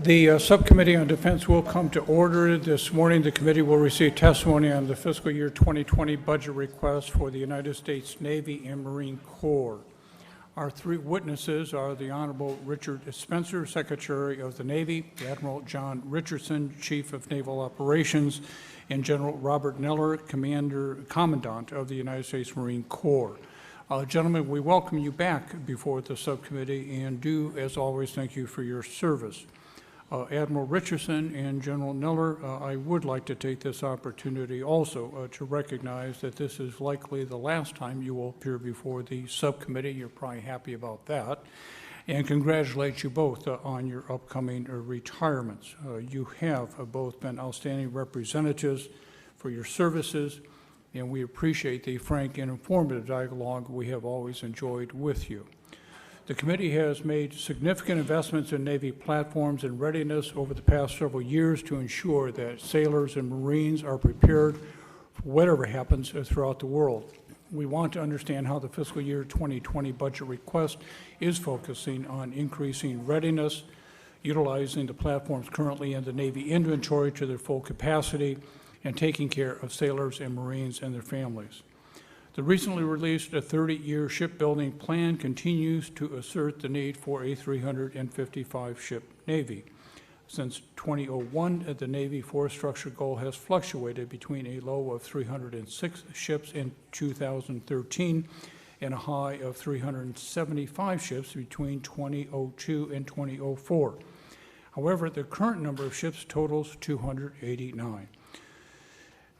The Subcommittee on Defense will come to order. This morning, the committee will receive testimony on the fiscal year 2020 budget request for the United States Navy and Marine Corps. Our three witnesses are the Honorable Richard Spencer, Secretary of the Navy, Admiral John Richardson, Chief of Naval Operations, and General Robert Neller, Commandant of the United States Marine Corps. Gentlemen, we welcome you back before the subcommittee and do, as always, thank you for your service. Admiral Richardson and General Neller, I would like to take this opportunity also to recognize that this is likely the last time you will appear before the subcommittee. You're probably happy about that. And congratulate you both on your upcoming retirements. You have both been outstanding representatives for your services, and we appreciate the frank and informative dialogue we have always enjoyed with you. The committee has made significant investments in Navy platforms and readiness over the past several years to ensure that sailors and Marines are prepared for whatever happens throughout the world. We want to understand how the fiscal year 2020 budget request is focusing on increasing readiness, utilizing the platforms currently in the Navy inventory to their full capacity, and taking care of sailors and Marines and their families. The recently released 30-year shipbuilding plan continues to assert the need for a 355-ship Navy. Since 2001, the Navy force structure goal has fluctuated between a low of 306 ships in 2013 and a high of 375 ships between 2002 and 2004. However, the current number of ships totals 289.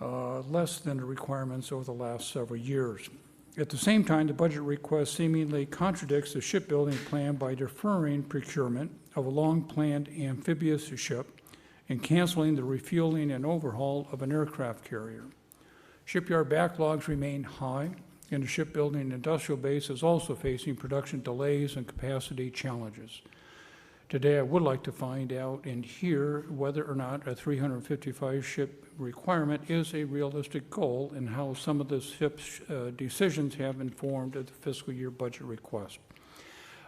Less than the requirements over the last several years. At the same time, the budget request seemingly contradicts the shipbuilding plan by deferring procurement of a long-planned amphibious ship and canceling the refueling and overhaul of an aircraft carrier. Shipyard backlogs remain high, and the shipbuilding industrial base is also facing production delays and capacity challenges. Today, I would like to find out and hear whether or not a 355-ship requirement is a realistic goal and how some of the ship's decisions have informed the fiscal year budget request.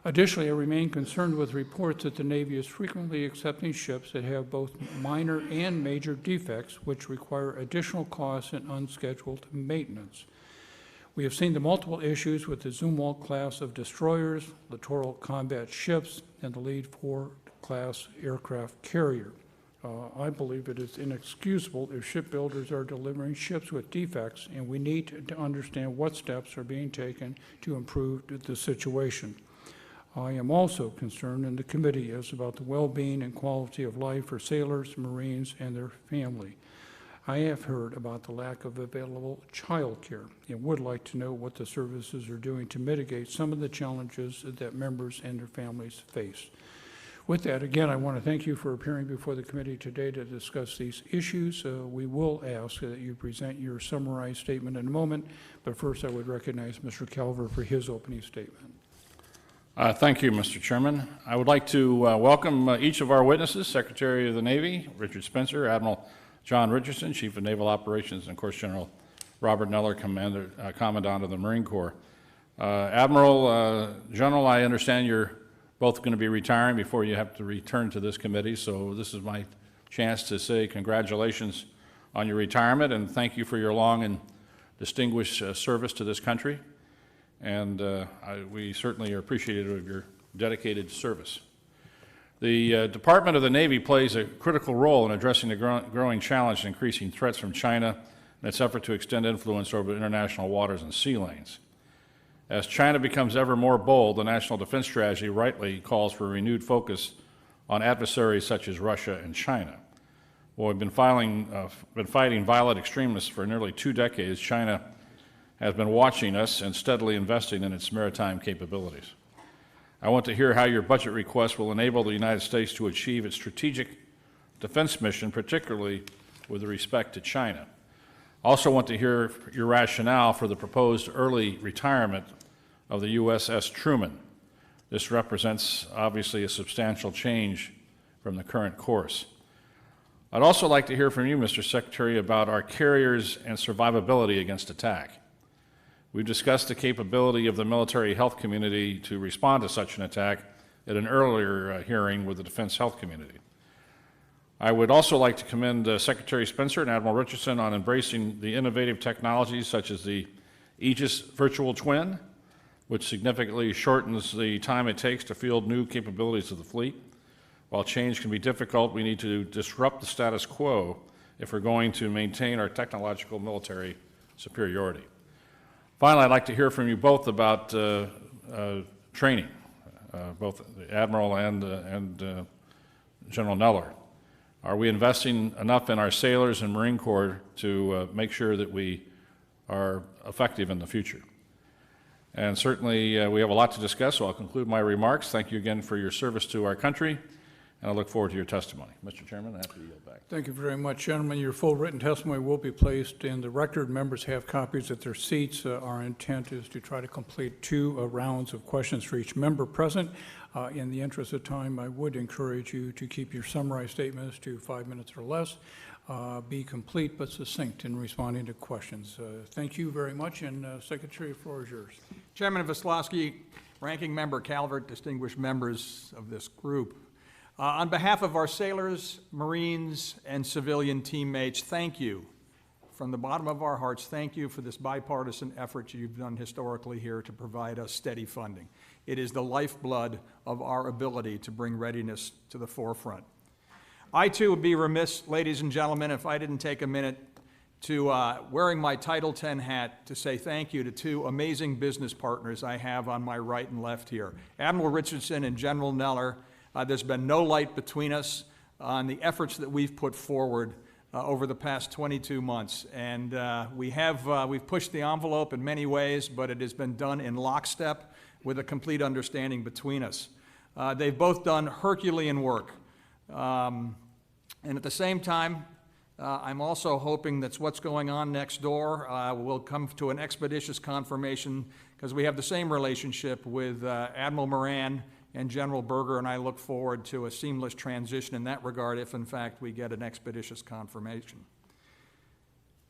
Additionally, I remain concerned with reports that the Navy is frequently accepting ships that have both minor and major defects, which require additional costs and unscheduled maintenance. We have seen the multiple issues with the Zumwalt class of destroyers, littoral combat ships, and the Lead 4 class aircraft carrier. I believe it is inexcusable if shipbuilders are delivering ships with defects, and we need to understand what steps are being taken to improve the situation. I am also concerned, and the committee is, about the well-being and quality of life for sailors, Marines, and their family. I have heard about the lack of available child care and would like to know what the services are doing to mitigate some of the challenges that members and their families face. With that, again, I want to thank you for appearing before the committee today to discuss these issues. We will ask that you present your summarized statement in a moment, but first I would recognize Mr. Calver for his opening statement. Thank you, Mr. Chairman. I would like to welcome each of our witnesses, Secretary of the Navy, Richard Spencer, Admiral John Richardson, Chief of Naval Operations, and of course General Robert Neller, Commandant of the Marine Corps. Admiral, General, I understand you're both going to be retiring before you have to return to this committee, so this is my chance to say congratulations on your retirement and thank you for your long and distinguished service to this country. And we certainly are appreciative of your dedicated service. The Department of the Navy plays a critical role in addressing the growing challenge and increasing threats from China in its effort to extend influence over international waters and sea lanes. As China becomes ever more bold, the National Defense Strategy rightly calls for a renewed focus on adversaries such as Russia and China. While we've been fighting violent extremists for nearly 2 decades, China has been watching us and steadily investing in its maritime capabilities. I want to hear how your budget request will enable the United States to achieve its strategic defense mission, particularly with respect to China. I also want to hear your rationale for the proposed early retirement of the USS Truman. This represents, obviously, a substantial change from the current course. I'd also like to hear from you, Mr. Secretary, about our carriers and survivability against attack. We've discussed the capability of the military health community to respond to such an attack at an earlier hearing with the defense health community. I would also like to commend Secretary Spencer and Admiral Richardson on embracing the innovative technologies such as the Aegis Virtual Twin, which significantly shortens the time it takes to field new capabilities of the fleet. While change can be difficult, we need to disrupt the status quo if we're going to maintain our technological military superiority. Finally, I'd like to hear from you both about training, both the Admiral and General Neller. Are we investing enough in our sailors and Marine Corps to make sure that we are effective in the future? And certainly we have a lot to discuss, so I'll conclude my remarks. Thank you again for your service to our country, and I look forward to your testimony. Mr. Chairman, I have to yield back. Thank you very much, gentlemen. Your full written testimony will be placed in the record. Members have copies at their seats. Our intent is to try to complete 2 rounds of questions for each member present. In the interest of time, I would encourage you to keep your summarized statements to 5 minutes or less. Be complete but succinct in responding to questions. Thank you very much, and Secretary, the floor is yours. Chairman Veslosky, Ranking Member Calvert, distinguished members of this group. On behalf of our sailors, Marines, and civilian teammates, thank you. From the bottom of our hearts, thank you for this bipartisan effort you've done historically here to provide us steady funding. It is the lifeblood of our ability to bring readiness to the forefront. I, too, would be remiss, ladies and gentlemen, if I didn't take a minute to, wearing my Title X hat, to say thank you to 2 amazing business partners I have on my right and left here. Admiral Richardson and General Neller. There's been no light between us on the efforts that we've put forward over the past 22 months. And we've pushed the envelope in many ways, but it has been done in lockstep with a complete understanding between us. They've both done Herculean work. And at the same time, I'm also hoping that what's going on next door will come to an expeditious confirmation, because we have the same relationship with Admiral Moran and General Berger, and I look forward to a seamless transition in that regard if, in fact, we get an expeditious confirmation.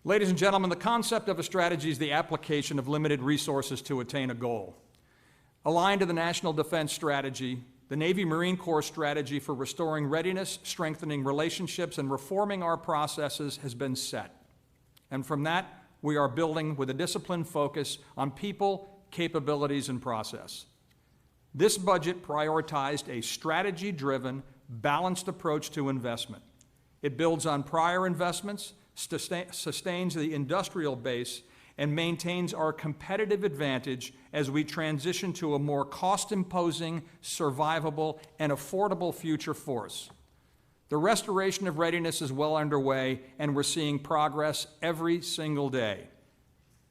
Ladies and gentlemen, the concept of a strategy is the application of limited resources to attain a goal. Aligned to the National Defense Strategy, the Navy Marine Corps strategy for restoring readiness, strengthening relationships, and reforming our processes has been set. And from that, we are building with a disciplined focus on people, capabilities, and process. This budget prioritized a strategy-driven, balanced approach to investment. It builds on prior investments, sustains the industrial base, and maintains our competitive advantage as we transition to a more cost-imposing, survivable, and affordable future force. The restoration of readiness is well underway, and we're seeing progress every single day.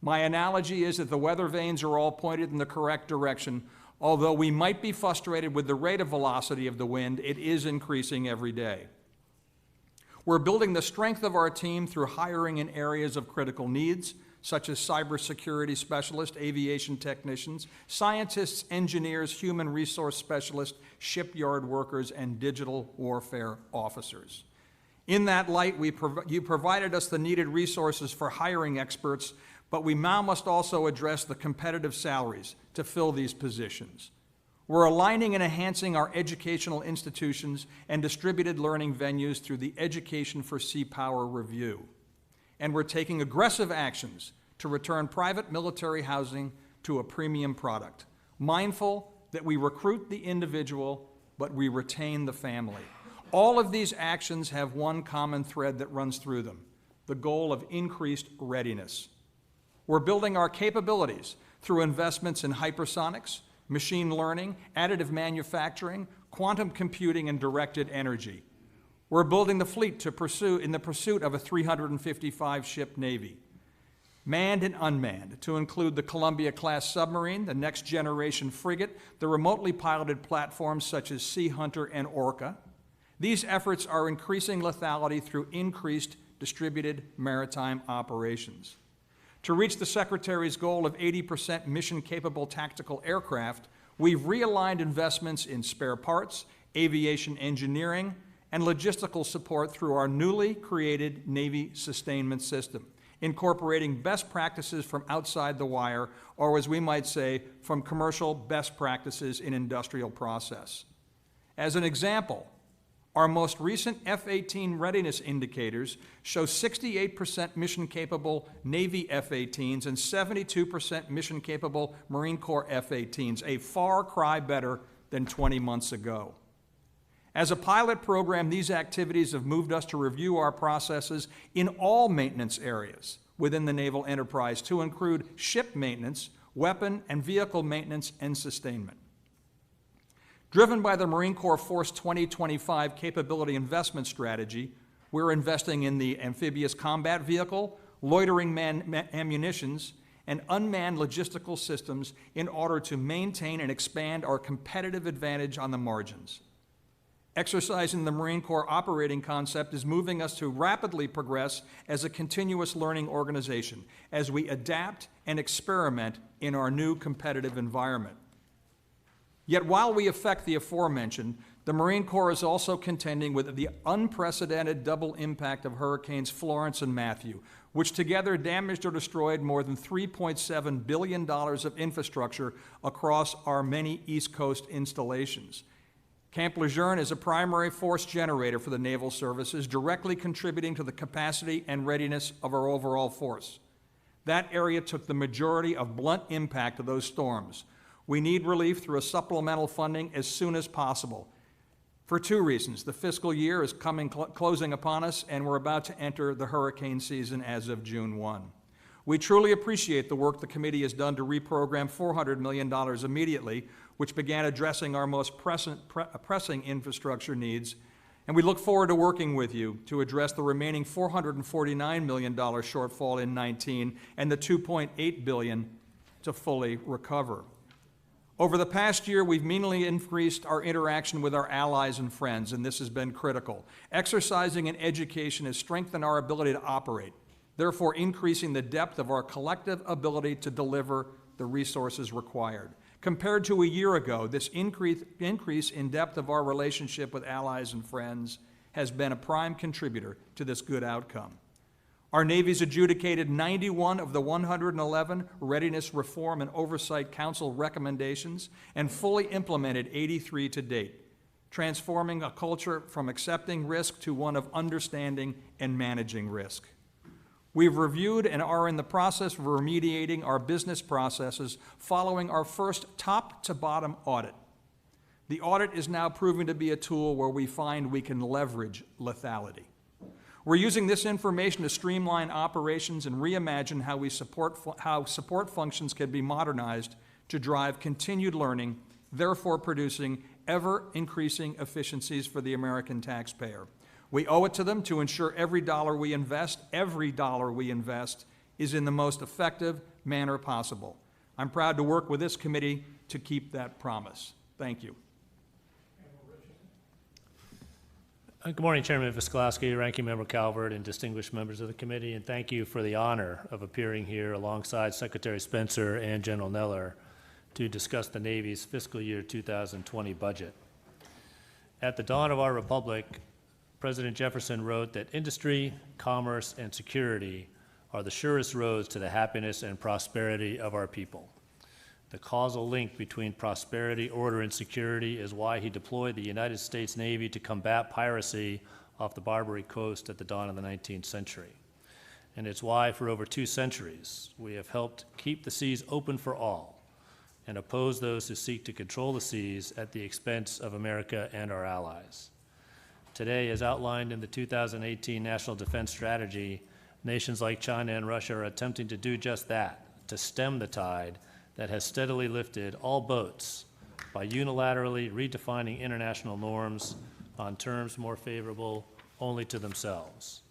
My analogy is that the weather vanes are all pointed in the correct direction. Although we might be frustrated with the rate of velocity of the wind, it is increasing every day. We're building the strength of our team through hiring in areas of critical needs, such as cybersecurity specialists, aviation technicians, scientists, engineers, human resource specialists, shipyard workers, and digital warfare officers. In that light, you provided us the needed resources for hiring experts, but we now must also address the competitive salaries to fill these positions. We're aligning and enhancing our educational institutions and distributed learning venues through the Education for Sea Power Review. And we're taking aggressive actions to return private military housing to a premium product, mindful that we recruit the individual, but we retain the family. All of these actions have one common thread that runs through them: the goal of increased readiness. We're building our capabilities through investments in hypersonics, machine learning, additive manufacturing, quantum computing, and directed energy. We're building the fleet in the pursuit of a 355-ship Navy, manned and unmanned, to include the Columbia-class submarine, the next-generation frigate, the remotely piloted platforms such as Sea Hunter and Orca. These efforts are increasing lethality through increased distributed maritime operations. To reach the Secretary's goal of 80% mission-capable tactical aircraft, we've realigned investments in spare parts, aviation engineering, and logistical support through our newly created Navy sustainment system, incorporating best practices from outside the wire, or as we might say, from commercial best practices in industrial process. As an example, Our most recent F-18 readiness indicators show 68% mission-capable Navy F-18s and 72% mission-capable Marine Corps F-18s, a far cry better than 20 months ago. As a pilot program, these activities have moved us to review our processes in all maintenance areas within the naval enterprise to include ship maintenance, weapon and vehicle maintenance, and sustainment. Driven by the Marine Corps Force 2025 capability investment strategy, we're investing in the amphibious combat vehicle, loitering ammunitions, and unmanned logistical systems in order to maintain and expand our competitive advantage on the margins. Exercising the Marine Corps operating concept is moving us to rapidly progress as a continuous learning organization as we adapt and experiment in our new competitive environment. Yet while we affect the aforementioned, the Marine Corps is also contending with the unprecedented double impact of Hurricanes Florence and Matthew, which together damaged or destroyed more than $3.7 billion of infrastructure across our many East Coast installations. Camp Lejeune is a primary force generator for the Naval Services, directly contributing to the capacity and readiness of our overall force. That area took the majority of blunt impact of those storms. We need relief through a supplemental funding as soon as possible. For two reasons. The fiscal year is closing upon us, and we're about to enter the hurricane season as of June 1. We truly appreciate the work the committee has done to reprogram $400 million immediately, which began addressing our most pressing infrastructure needs, and we look forward to working with you to address the remaining $449 million shortfall in 19 and the $2.8 billion to fully recover. Over the past year, we've meaningfully increased our interaction with our allies and friends, and this has been critical. Exercising an education has strengthened our ability to operate, therefore increasing the depth of our collective ability to deliver the resources required. Compared to a year ago, this increase in depth of our relationship with allies and friends has been a prime contributor to this good outcome. Our Navy's adjudicated 91 of the 111 Readiness Reform and Oversight Council recommendations and fully implemented 83 to date, transforming a culture from accepting risk to one of understanding and managing risk. We've reviewed and are in the process of remediating our business processes following our first top-to-bottom audit. The audit is now proving to be a tool where we find we can leverage lethality. We're using this information to streamline operations and reimagine how support functions can be modernized to drive continued learning, therefore producing ever-increasing efficiencies for the American taxpayer. We owe it to them to ensure every dollar we invest is in the most effective manner possible. I'm proud to work with this committee to keep that promise. Thank you. Good morning, Chairman Visclosky, Ranking Member Calvert, and distinguished members of the committee, and thank you for the honor of appearing here alongside Secretary Spencer and General Neller to discuss the Navy's fiscal year 2020 budget. At the dawn of our republic, President Jefferson wrote that industry, commerce, and security are the surest roads to the happiness and prosperity of our people. The causal link between prosperity, order, and security is why he deployed the United States Navy to combat piracy off the Barbary Coast at the dawn of the 19th century. And it's why, for over 2 centuries, we have helped keep the seas open for all and oppose those who seek to control the seas at the expense of America and our allies. Today, as outlined in the 2018 National Defense Strategy, nations like China and Russia are attempting to do just that, to stem the tide that has steadily lifted all boats by unilaterally redefining international norms on terms more favorable only to themselves.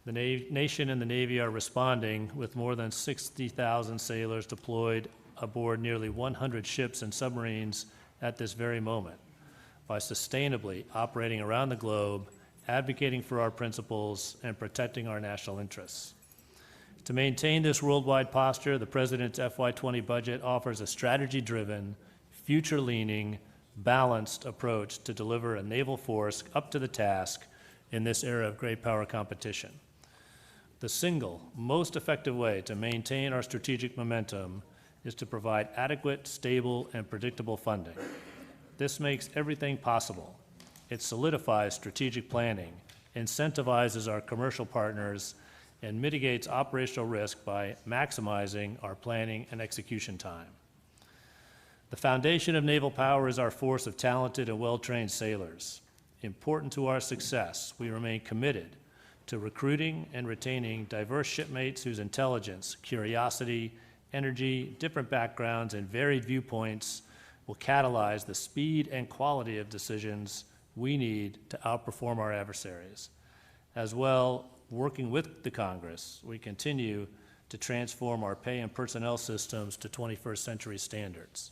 The nation and the Navy are responding with more than 60,000 sailors deployed aboard nearly 100 ships and submarines at this very moment by sustainably operating around the globe, advocating for our principles, and protecting our national interests. To maintain this worldwide posture, the President's FY20 budget offers a strategy-driven, future-leaning, balanced approach to deliver a naval force up to the task in this era of great power competition. The single most effective way to maintain our strategic momentum is to provide adequate, stable, and predictable funding. This makes everything possible, It solidifies strategic planning, incentivizes our commercial partners, and mitigates operational risk by maximizing our planning and execution time. The foundation of naval power is our force of talented and well-trained sailors. Important to our success, we remain committed to recruiting and retaining diverse shipmates whose intelligence, curiosity, energy, different backgrounds, and varied viewpoints will catalyze the speed and quality of decisions we need to outperform our adversaries. As well, working with the Congress, we continue to transform our pay and personnel systems to 21st century standards.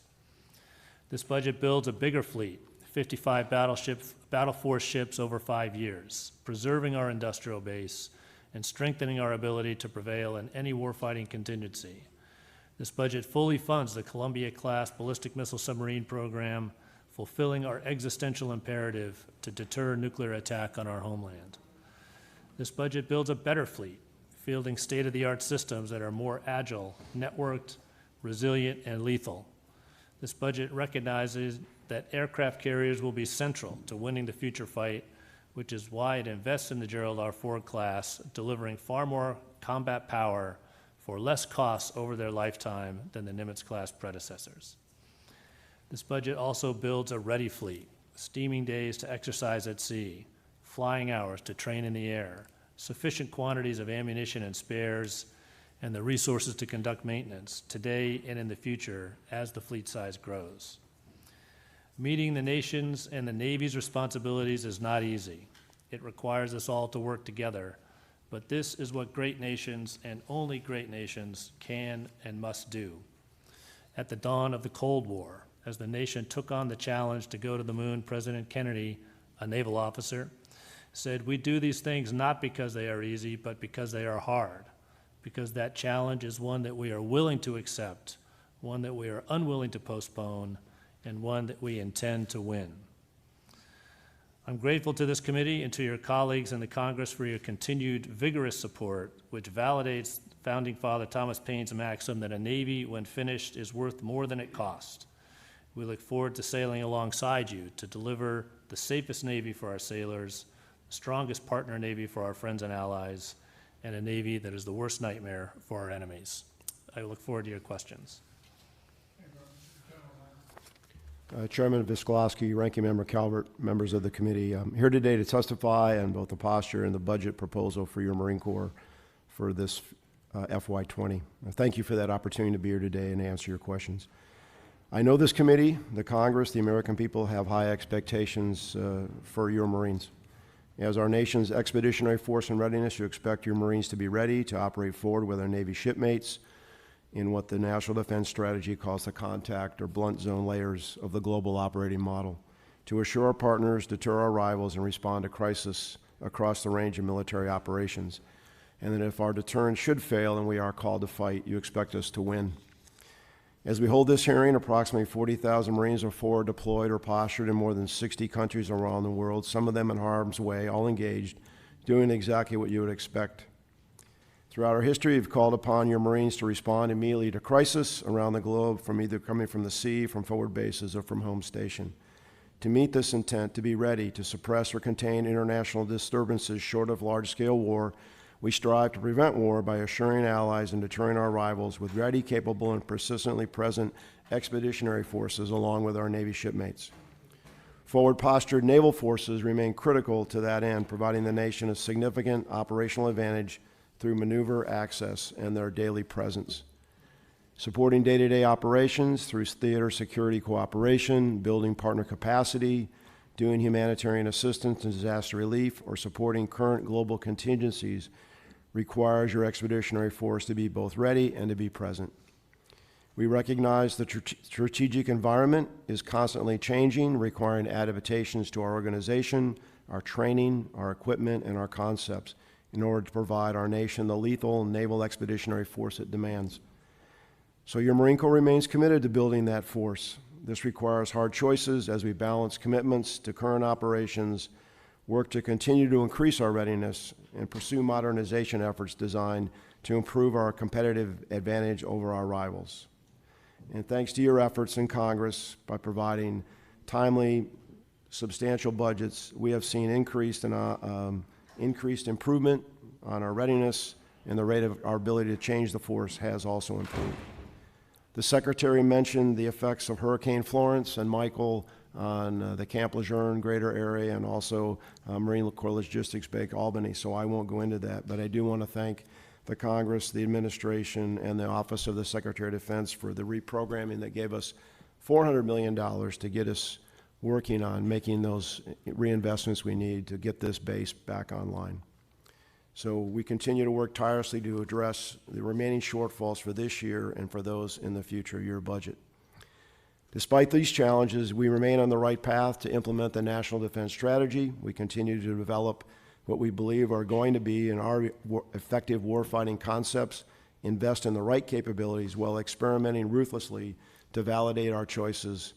This budget builds a bigger fleet, 55 battle force ships over 5 years, preserving our industrial base and strengthening our ability to prevail in any warfighting contingency. This budget fully funds the Columbia-class ballistic missile submarine program, fulfilling our existential imperative to deter nuclear attack on our homeland. This budget builds a better fleet, fielding state-of-the-art systems that are more agile, networked, resilient, and lethal. This budget recognizes that aircraft carriers will be central to winning the future fight, which is why it invests in the Gerald R. Ford class, delivering far more combat power for less costs over their lifetime than the Nimitz-class predecessors. This budget also builds a ready fleet, steaming days to exercise at sea, flying hours to train in the air, sufficient quantities of ammunition and spares, and the resources to conduct maintenance today and in the future as the fleet size grows. Meeting the nation's and the Navy's responsibilities is not easy. It requires us all to work together, but this is what great nations and only great nations can and must do. At the dawn of the Cold War, as the nation took on the challenge to go to the moon, President Kennedy, a naval officer, said, "We do these things not because they are easy, but because they are hard, because that challenge is one that we are willing to accept, one that we are unwilling to postpone, and one that we intend to win." I'm grateful to this committee and to your colleagues in the Congress for your continued vigorous support, which validates Founding Father Thomas Paine's maxim that a Navy, when finished, is worth more than it cost. We look forward to sailing alongside you to deliver the safest Navy for our sailors, the strongest partner Navy for our friends and allies, and a Navy that is the worst nightmare for our enemies. I look forward to your questions. Chairman Viskolowski, Ranking Member Calvert, members of the committee, I'm here today to testify on both the posture and the budget proposal for your Marine Corps for this FY20. Thank you for that opportunity to be here today and answer your questions. I know this committee, the Congress, the American people have high expectations for your Marines. As our nation's expeditionary force and readiness, you expect your Marines to be ready to operate forward with our Navy shipmates in what the National Defense Strategy calls the contact or blunt zone layers of the global operating model, to assure our partners, deter our rivals, and respond to crisis across the range of military operations. And that if our deterrence should fail and we are called to fight, you expect us to win. As we hold this hearing, approximately 40,000 Marines are forward deployed or postured in more than 60 countries around the world, some of them in harm's way, all engaged, doing exactly what you would expect. Throughout our history, we've called upon your Marines to respond immediately to crisis around the globe, from either coming from the sea, from forward bases, or from home station. To meet this intent, to be ready to suppress or contain international disturbances short of large-scale war, we strive to prevent war by assuring allies and deterring our rivals with ready, capable, and persistently present expeditionary forces along with our Navy shipmates. Forward-postured naval forces remain critical to that end, providing the nation a significant operational advantage through maneuver access and their daily presence. Supporting day-to-day operations through theater security cooperation, building partner capacity, doing humanitarian assistance and disaster relief, or supporting current global contingencies requires your expeditionary force to be both ready and to be present. We recognize the strategic environment is constantly changing, requiring adaptations to our organization, our training, our equipment, and our concepts in order to provide our nation the lethal naval expeditionary force it demands. So your Marine Corps remains committed to building that force. This requires hard choices as we balance commitments to current operations, work to continue to increase our readiness, and pursue modernization efforts designed to improve our competitive advantage over our rivals. And thanks to your efforts in Congress by providing timely substantial budgets, we have seen increased improvement on our readiness, and the rate of our ability to change the force has also improved. The Secretary mentioned the effects of Hurricane Florence and Michael on the Camp Lejeune greater area and also Marine Corps Logistics Base Albany, so I won't go into that, but I do want to thank the Congress, the administration, and the Office of the Secretary of Defense for the reprogramming that gave us $400 million to get us working on making those reinvestments we need to get this base back online. So we continue to work tirelessly to address the remaining shortfalls for this year and for those in the future year budget. Despite these challenges, we remain on the right path to implement the National Defense Strategy. We continue to develop what we believe are going to be and are effective warfighting concepts, invest in the right capabilities while experimenting ruthlessly to validate our choices.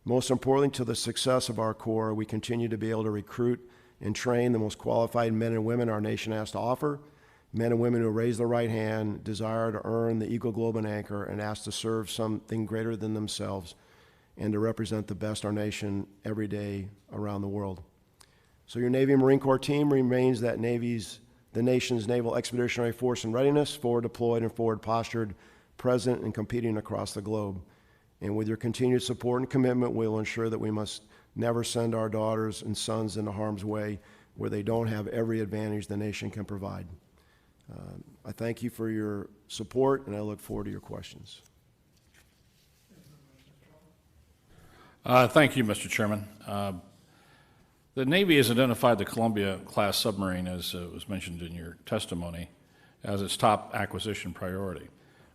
Most importantly to the success of our Corps, we continue to be able to recruit and train the most qualified men and women our nation has to offer, men and women who raise the right hand, desire to earn the Eagle Globe and Anchor, and ask to serve something greater than themselves and to represent the best our nation every day around the world. So your Navy and Marine Corps team remains the nation's naval expeditionary force in readiness, forward deployed and forward postured, present and competing across the globe. And with your continued support and commitment, we will ensure that we must never send our daughters and sons into harm's way where they don't have every advantage the nation can provide. I thank you for your support, and I look forward to your questions. Thank you, Mr. Chairman. The Navy has identified the Columbia-class submarine, as was mentioned in your testimony, as its top acquisition priority.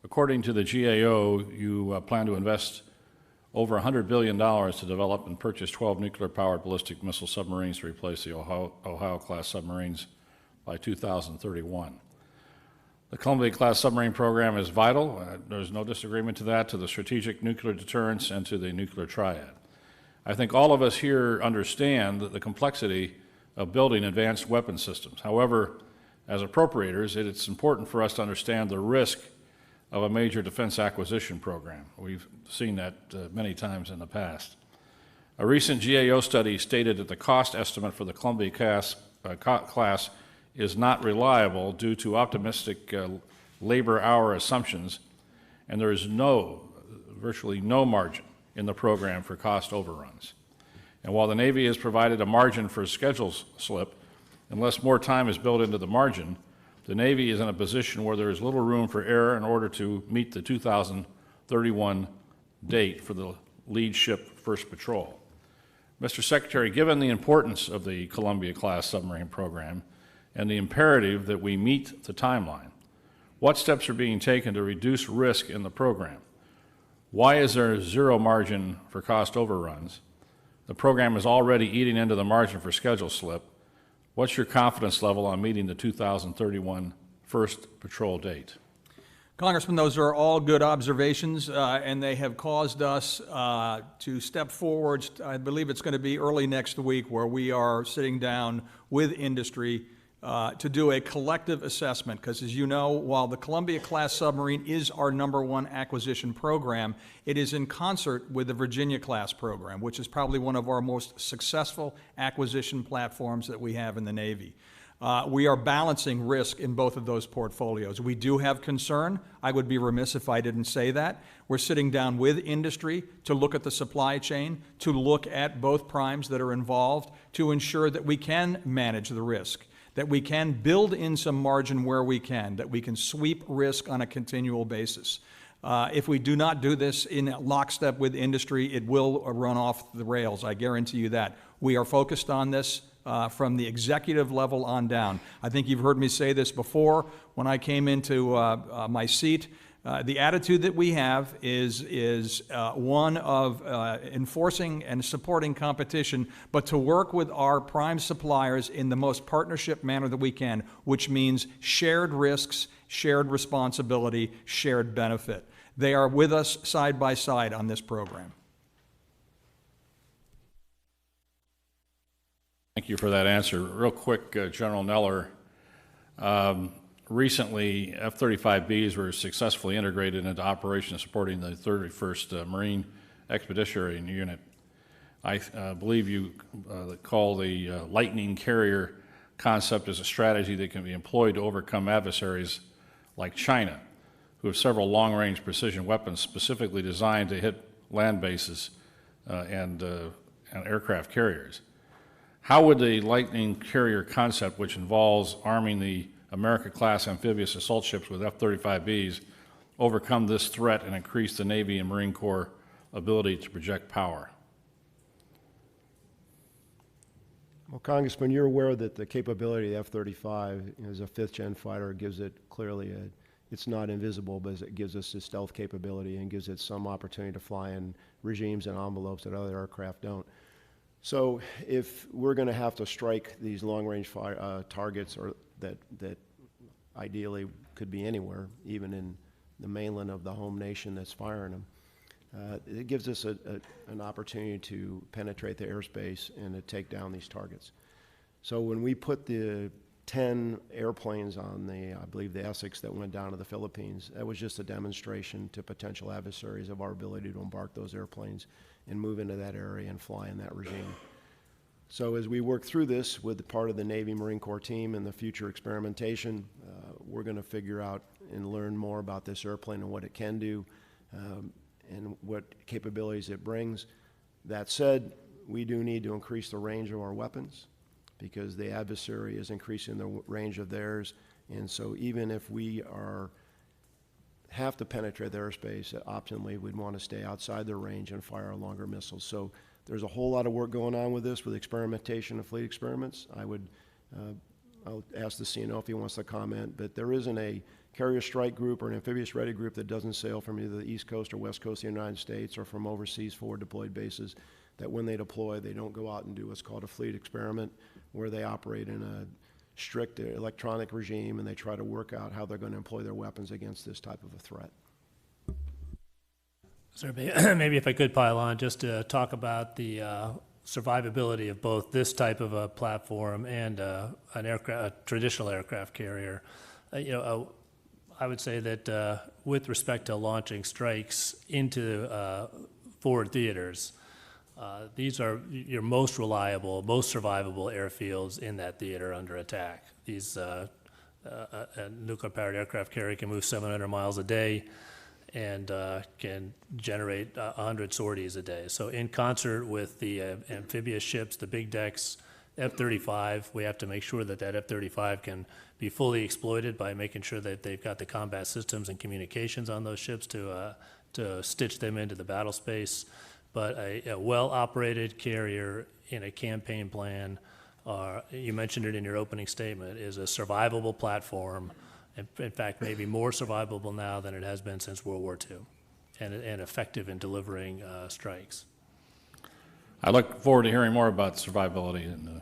According to the GAO, you plan to invest over $100 billion to develop and purchase 12 nuclear-powered ballistic missile submarines to replace the Ohio-class submarines by 2031. The Columbia-class submarine program is vital. There's no disagreement to that, to the strategic nuclear deterrence and to the nuclear triad. I think all of us here understand the complexity of building advanced weapon systems. However, as appropriators, it's important for us to understand the risk of a major defense acquisition program. We've seen that many times in the past. A recent GAO study stated that the cost estimate for the Columbia class is not reliable due to optimistic labor hour assumptions, and there is virtually no margin in the program for cost overruns. And while the Navy has provided a margin for schedule slip, unless more time is built into the margin, the Navy is in a position where there is little room for error in order to meet the 2031 date for the lead ship first patrol. Mr. Secretary, given the importance of the Columbia-class submarine program and the imperative that we meet the timeline, what steps are being taken to reduce risk in the program? Why is there zero margin for cost overruns? The program is already eating into the margin for schedule slip. What's your confidence level on meeting the 2031 first patrol date? Congressman, those are all good observations, and they have caused us to step forward. I believe it's going to be early next week where we are sitting down with industry to do a collective assessment, because as you know, while the Columbia-class submarine is our #1 acquisition program, it is in concert with the Virginia-class program, which is probably one of our most successful acquisition platforms that we have in the Navy. We are balancing risk in both of those portfolios. We do have concern. I would be remiss if I didn't say that. We're sitting down with industry to look at the supply chain, to look at both primes that are involved, to ensure that we can manage the risk, that we can build in some margin where we can, that we can sweep risk on a continual basis. If we do not do this in lockstep with industry, it will run off the rails. I guarantee you that. We are focused on this from the executive level on down. I think you've heard me say this before. When I came into my seat, the attitude that we have is one of enforcing and supporting competition, but to work with our prime suppliers in the most partnership manner that we can, which means shared risks, shared responsibility, shared benefit. They are with us side by side on this program. Thank you for that answer. Real quick, General Neller, recently F-35Bs were successfully integrated into operations supporting the 31st Marine Expeditionary Unit. I believe you call the lightning carrier concept as a strategy that can be employed to overcome adversaries like China, who have several long-range precision weapons specifically designed to hit land bases and aircraft carriers. How would the lightning carrier concept, which involves arming the America-class amphibious assault ships with F-35Bs, overcome this threat and increase the Navy and Marine Corps' ability to project power? Well, Congressman, you're aware that the capability of the F-35 as a fifth-gen fighter gives it clearly it's not invisible, but it gives us a stealth capability and gives it some opportunity to fly in regimes and envelopes that other aircraft don't. So if we're going to have to strike these long-range targets or that ideally could be anywhere, even in the mainland of the home nation that's firing them, it gives us an opportunity to penetrate the airspace and to take down these targets. So when we put the 10 airplanes on I believe the Essex that went down to the Philippines, that was just a demonstration to potential adversaries of our ability to embark those airplanes and move into that area and fly in that regime. So as we work through this with the part of the Navy Marine Corps team and the future experimentation, we're going to figure out and learn more about this airplane and what it can do and what capabilities it brings. That said, we do need to increase the range of our weapons because the adversary is increasing the range of theirs. And so even if we have to penetrate their airspace, optimally we'd want to stay outside their range and fire longer missiles. So there's a whole lot of work going on with this, with experimentation and fleet experiments. I'll ask the CNO if he wants to comment, but there isn't a carrier strike group or an amphibious ready group that doesn't sail from either the East Coast or West Coast of the United States or from overseas forward deployed bases, that when they deploy, they don't go out and do what's called a fleet experiment, where they operate in a strict electronic regime and they try to work out how they're going to employ their weapons against this type of a threat. Sir, maybe if I could pile on just to talk about the survivability of both this type of a platform and a traditional aircraft carrier. I would say that with respect to launching strikes into forward theaters, these are your most reliable, most survivable airfields in that theater under attack. These a nuclear-powered aircraft carrier can move 700 miles a day and can generate 100 sorties a day. So in concert with the amphibious ships, the big decks, F-35, we have to make sure that that F-35 can be fully exploited by making sure that they've got the combat systems and communications on those ships to stitch them into the battle space. But a well-operated carrier in a campaign plan, you mentioned it in your opening statement, is a survivable platform. In fact, maybe more survivable now than it has been since World War II, and effective in delivering strikes. I look forward to hearing more about survivability in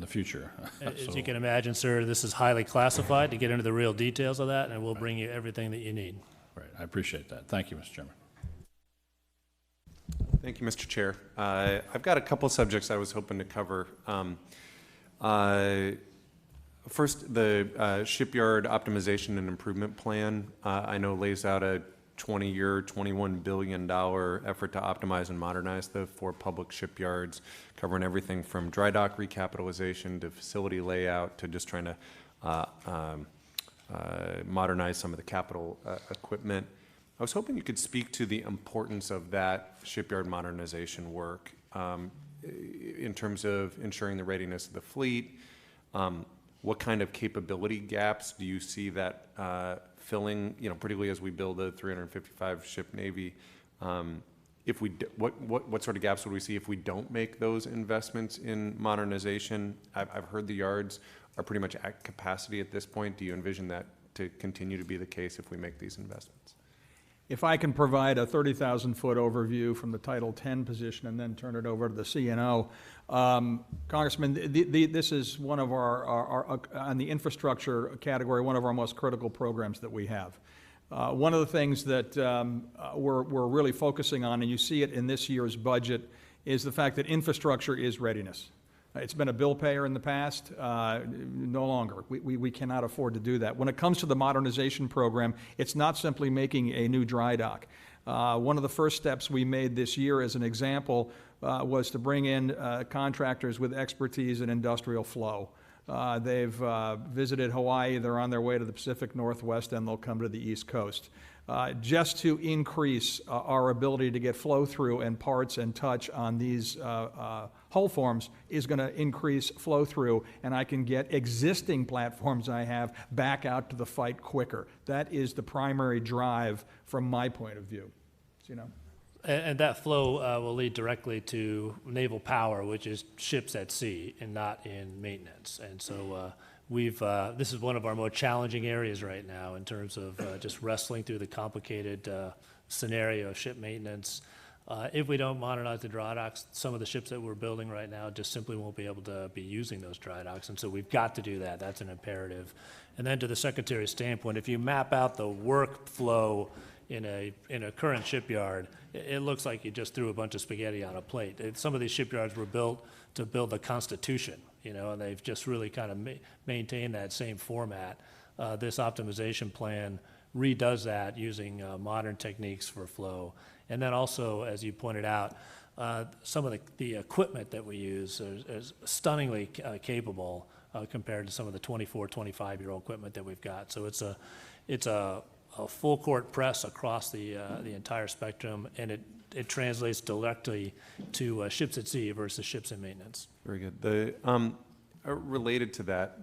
the future. As you can imagine, sir, this is highly classified to get into the real details of that, and we'll bring you everything that you need. Right, I appreciate that. Thank you, Mr. Chairman. Thank you, Mr. Chair. I've got a couple subjects I was hoping to cover. First, the shipyard optimization and improvement plan, I know lays out a 20-year, $21 billion effort to optimize and modernize the 4 public shipyards, covering everything from dry dock recapitalization to facility layout to just trying to modernize some of the capital equipment. I was hoping you could speak to the importance of that shipyard modernization work in terms of ensuring the readiness of the fleet. What kind of capability gaps do you see that filling, particularly as we build a 355 ship Navy? What sort of gaps would we see if we don't make those investments in modernization? I've heard the yards are pretty much at capacity at this point. Do you envision that to continue to be the case if we make these investments? If I can provide a 30,000-foot overview from the Title X position and then turn it over to the CNO. Congressman, this is one of our on the infrastructure category, one of our most critical programs that we have. One of the things that we're really focusing on, and you see it in this year's budget, is the fact that infrastructure is readiness. It's been a bill payer in the past, no longer. We cannot afford to do that. When it comes to the modernization program, it's not simply making a new dry dock. One of the first steps we made this year, as an example, was to bring in contractors with expertise in industrial flow. They've visited Hawaii, they're on their way to the Pacific Northwest, and they'll come to the East Coast. Just to increase our ability to get flow through and parts and touch on these hull forms is going to increase flow through, and I can get existing platforms I have back out to the fight quicker. That is the primary drive from my point of view. So, you know. And that flow will lead directly to naval power, which is ships at sea and not in maintenance. And so this is one of our more challenging areas right now in terms of just wrestling through the complicated scenario of ship maintenance. If we don't modernize the dry docks, some of the ships that we're building right now just simply won't be able to be using those dry docks. And so we've got to do that. That's an imperative. And then to the Secretary's standpoint, if you map out the workflow in a current shipyard, it looks like you just threw a bunch of spaghetti on a plate. Some of these shipyards were built to build the Constitution, you know, and they've just really kind of maintained that same format. This optimization plan redoes that using modern techniques for flow. And then also, as you pointed out, some of the equipment that we use is stunningly capable compared to some of the 24, 25-year-old equipment that we've got. So it's a full court press across the entire spectrum, and it translates directly to ships at sea versus ships in maintenance. Very good. Related to that,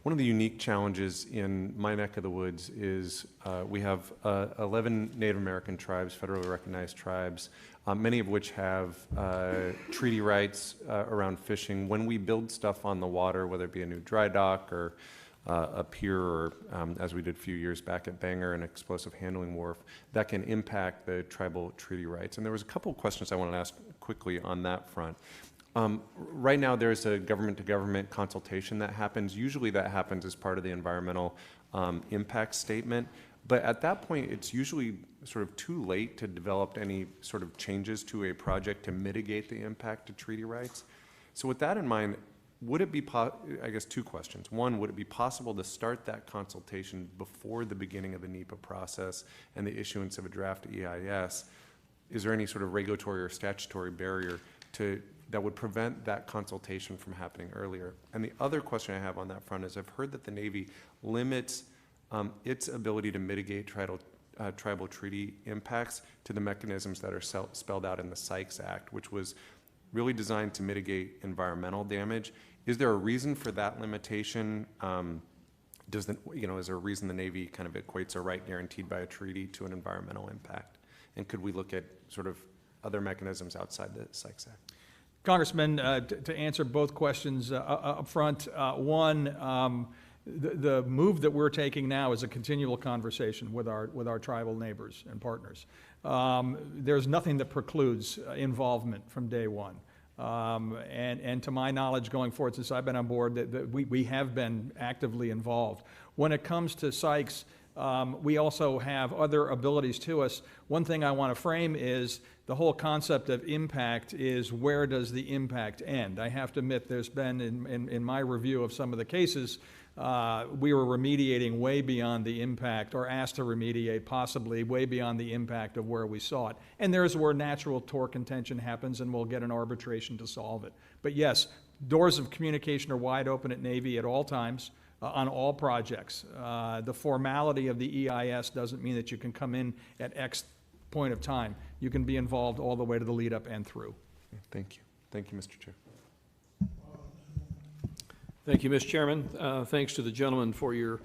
one of the unique challenges in my neck of the woods is we have 11 Native American tribes, federally recognized tribes, many of which have treaty rights around fishing. When we build stuff on the water, whether it be a new dry dock or a pier, or as we did a few years back at Bangor, an explosive handling wharf, that can impact the tribal treaty rights. And there was a couple of questions I wanted to ask quickly on that front. Right now, there's a government-to-government consultation that happens. Usually that happens as part of the environmental impact statement. But at that point, it's usually sort of too late to develop any sort of changes to a project to mitigate the impact to treaty rights. So with that in mind, would it be, I guess, two questions. One, would it be possible to start that consultation before the beginning of the NEPA process and the issuance of a draft EIS? Is there any sort of regulatory or statutory barrier that would prevent that consultation from happening earlier? And the other question I have on that front is I've heard that the Navy limits its ability to mitigate tribal treaty impacts to the mechanisms that are spelled out in the Sykes Act, which was really designed to mitigate environmental damage. Is there a reason for that limitation? Is there a reason the Navy kind of equates a right guaranteed by a treaty to an environmental impact? And could we look at sort of other mechanisms outside the Sykes Act? Congressman, to answer both questions up front, one, the move that we're taking now is a continual conversation with our tribal neighbors and partners. There's nothing that precludes involvement from day one. And to my knowledge, going forward, since I've been on board, that we have been actively involved. When it comes to Sykes, we also have other abilities to us. One thing I want to frame is the whole concept of impact is, where does the impact end? I have to admit, there's been, in my review of some of the cases, we were remediating way beyond the impact, or asked to remediate possibly way beyond the impact of where we saw it. And there's where natural tort contention happens, and we'll get an arbitration to solve it. But yes, doors of communication are wide open at Navy at all times, on all projects. The formality of the EIS doesn't mean that you can come in at X point of time. You can be involved all the way to the lead up and through. Thank you. Thank you, Mr. Chair. Thank you, Mr. Chairman. Thanks to the gentleman for your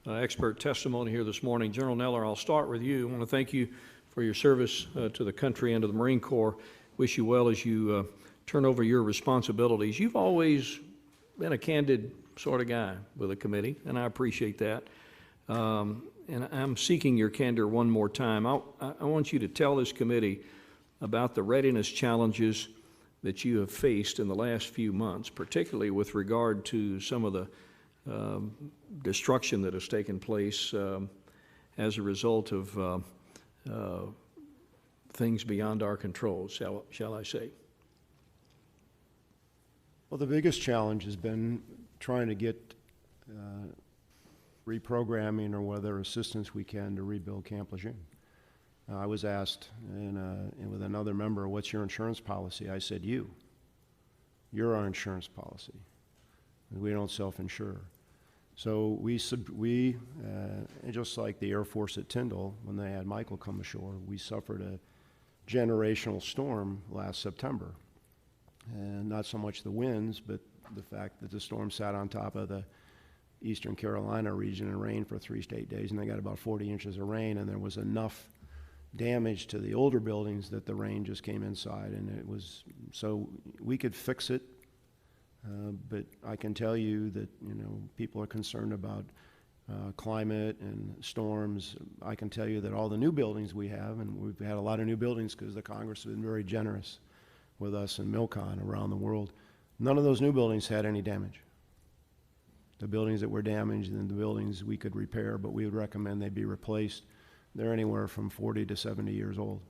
expert testimony here this morning. General Neller, I'll start with you. I want to thank you for your service to the country and to the Marine Corps. Wish you well as you turn over your responsibilities. You've always been a candid sort of guy with the committee, and I appreciate that. And I'm seeking your candor one more time. I want you to tell this committee about the readiness challenges that you have faced in the last few months, particularly with regard to some of the destruction that has taken place as a result of things beyond our control, shall I say. Well, the biggest challenge has been trying to get reprogramming or whether assistance we can to rebuild Camp Lejeune. I was asked with another member, what's your insurance policy? I said, you're our insurance policy. We don't self-insure. So we just like the Air Force at Tyndall, when they had Michael come ashore, we suffered a generational storm last September. And not so much the winds, but the fact that the storm sat on top of the Eastern Carolina region and rained for 3 straight days, and they got about 40 inches of rain, and there was enough damage to the older buildings that the rain just came inside, and it was, so we could fix it, but I can tell you that, people are concerned about climate and storms. I can tell you that all the new buildings we have, and we've had a lot of new buildings because the Congress has been very generous with us and Milcon around the world, none of those new buildings had any damage. The buildings that were damaged and the buildings we could repair, but we would recommend they be replaced, they're anywhere from 40 to 70 years old.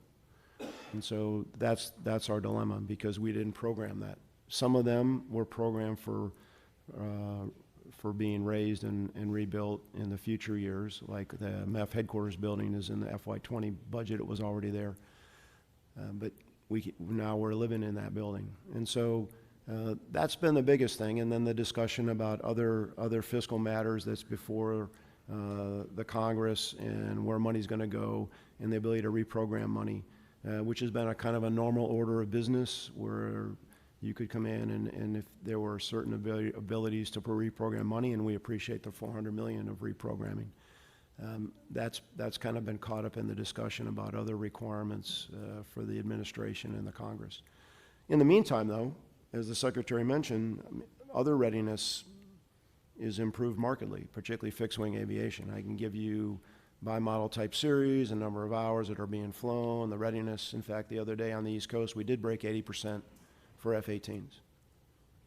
And so that's our dilemma, because we didn't program that. Some of them were programmed for being raised and rebuilt in the future years, like the MEF headquarters building is in the FY20 budget, it was already there. But now we're living in that building. And so that's been the biggest thing. And then the discussion about other fiscal matters that's before the Congress and where money's going to go and the ability to reprogram money, which has been a kind of a normal order of business where you could come in and if there were certain abilities to reprogram money, and we appreciate the $400 million of reprogramming. That's kind of been caught up in the discussion about other requirements for the administration and the Congress. In the meantime, though, as the Secretary mentioned, other readiness is improved markedly, particularly fixed-wing aviation. I can give you by model type series, a number of hours that are being flown, the readiness. In fact, the other day on the East Coast, we did break 80% for F-18s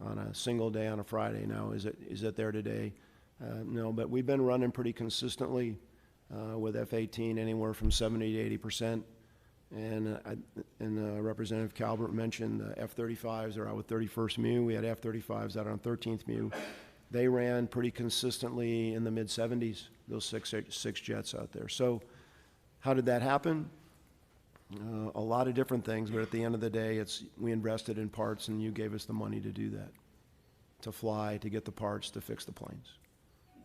on a single day on a Friday. Now, is it there today? No, but we've been running pretty consistently with F-18 anywhere from 70 to 80%. And Representative Calvert mentioned the F-35s are out with 31st MEU. We had F-35s out on 13th MEU. They ran pretty consistently in the mid-70s, those six jets out there. So how did that happen? A lot of different things, but at the end of the day, we invested in parts and you gave us the money to do that, to fly, to get the parts, to fix the planes.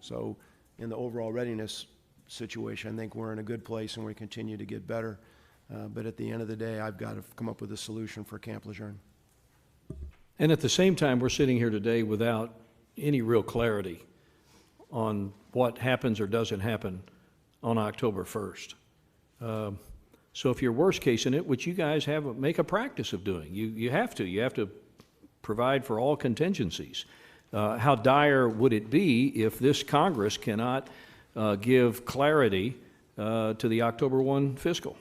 So in the overall readiness situation, I think we're in a good place and we continue to get better. But at the end of the day, I've got to come up with a solution for Camp Lejeune. And at the same time, we're sitting here today without any real clarity on what happens or doesn't happen on October 1st. So if you're worst case in it, which you guys make a practice of doing, you have to provide for all contingencies. How dire would it be if this Congress cannot give clarity to the October 1 fiscal?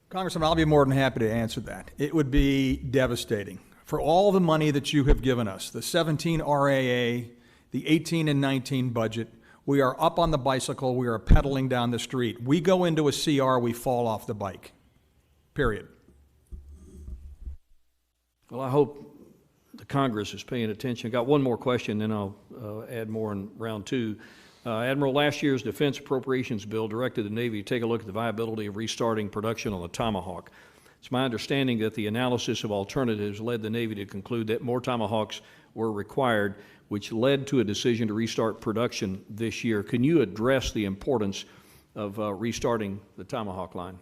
Congressman, I'll be more than happy to answer that. It would be devastating. For all the money that you have given us, the 17 RAA, the 18 and 19 budget, we are up on the bicycle, we are pedaling down the street. We go into a CR, we fall off the bike, period. Well, I hope the Congress is paying attention. Got one more question, then I'll add more in round two. Admiral, last year's Defense Appropriations Bill directed the Navy to take a look at the viability of restarting production on the Tomahawk. It's my understanding that the analysis of alternatives led the Navy to conclude that more Tomahawks were required, which led to a decision to restart production this year. Can you address the importance of restarting the Tomahawk line?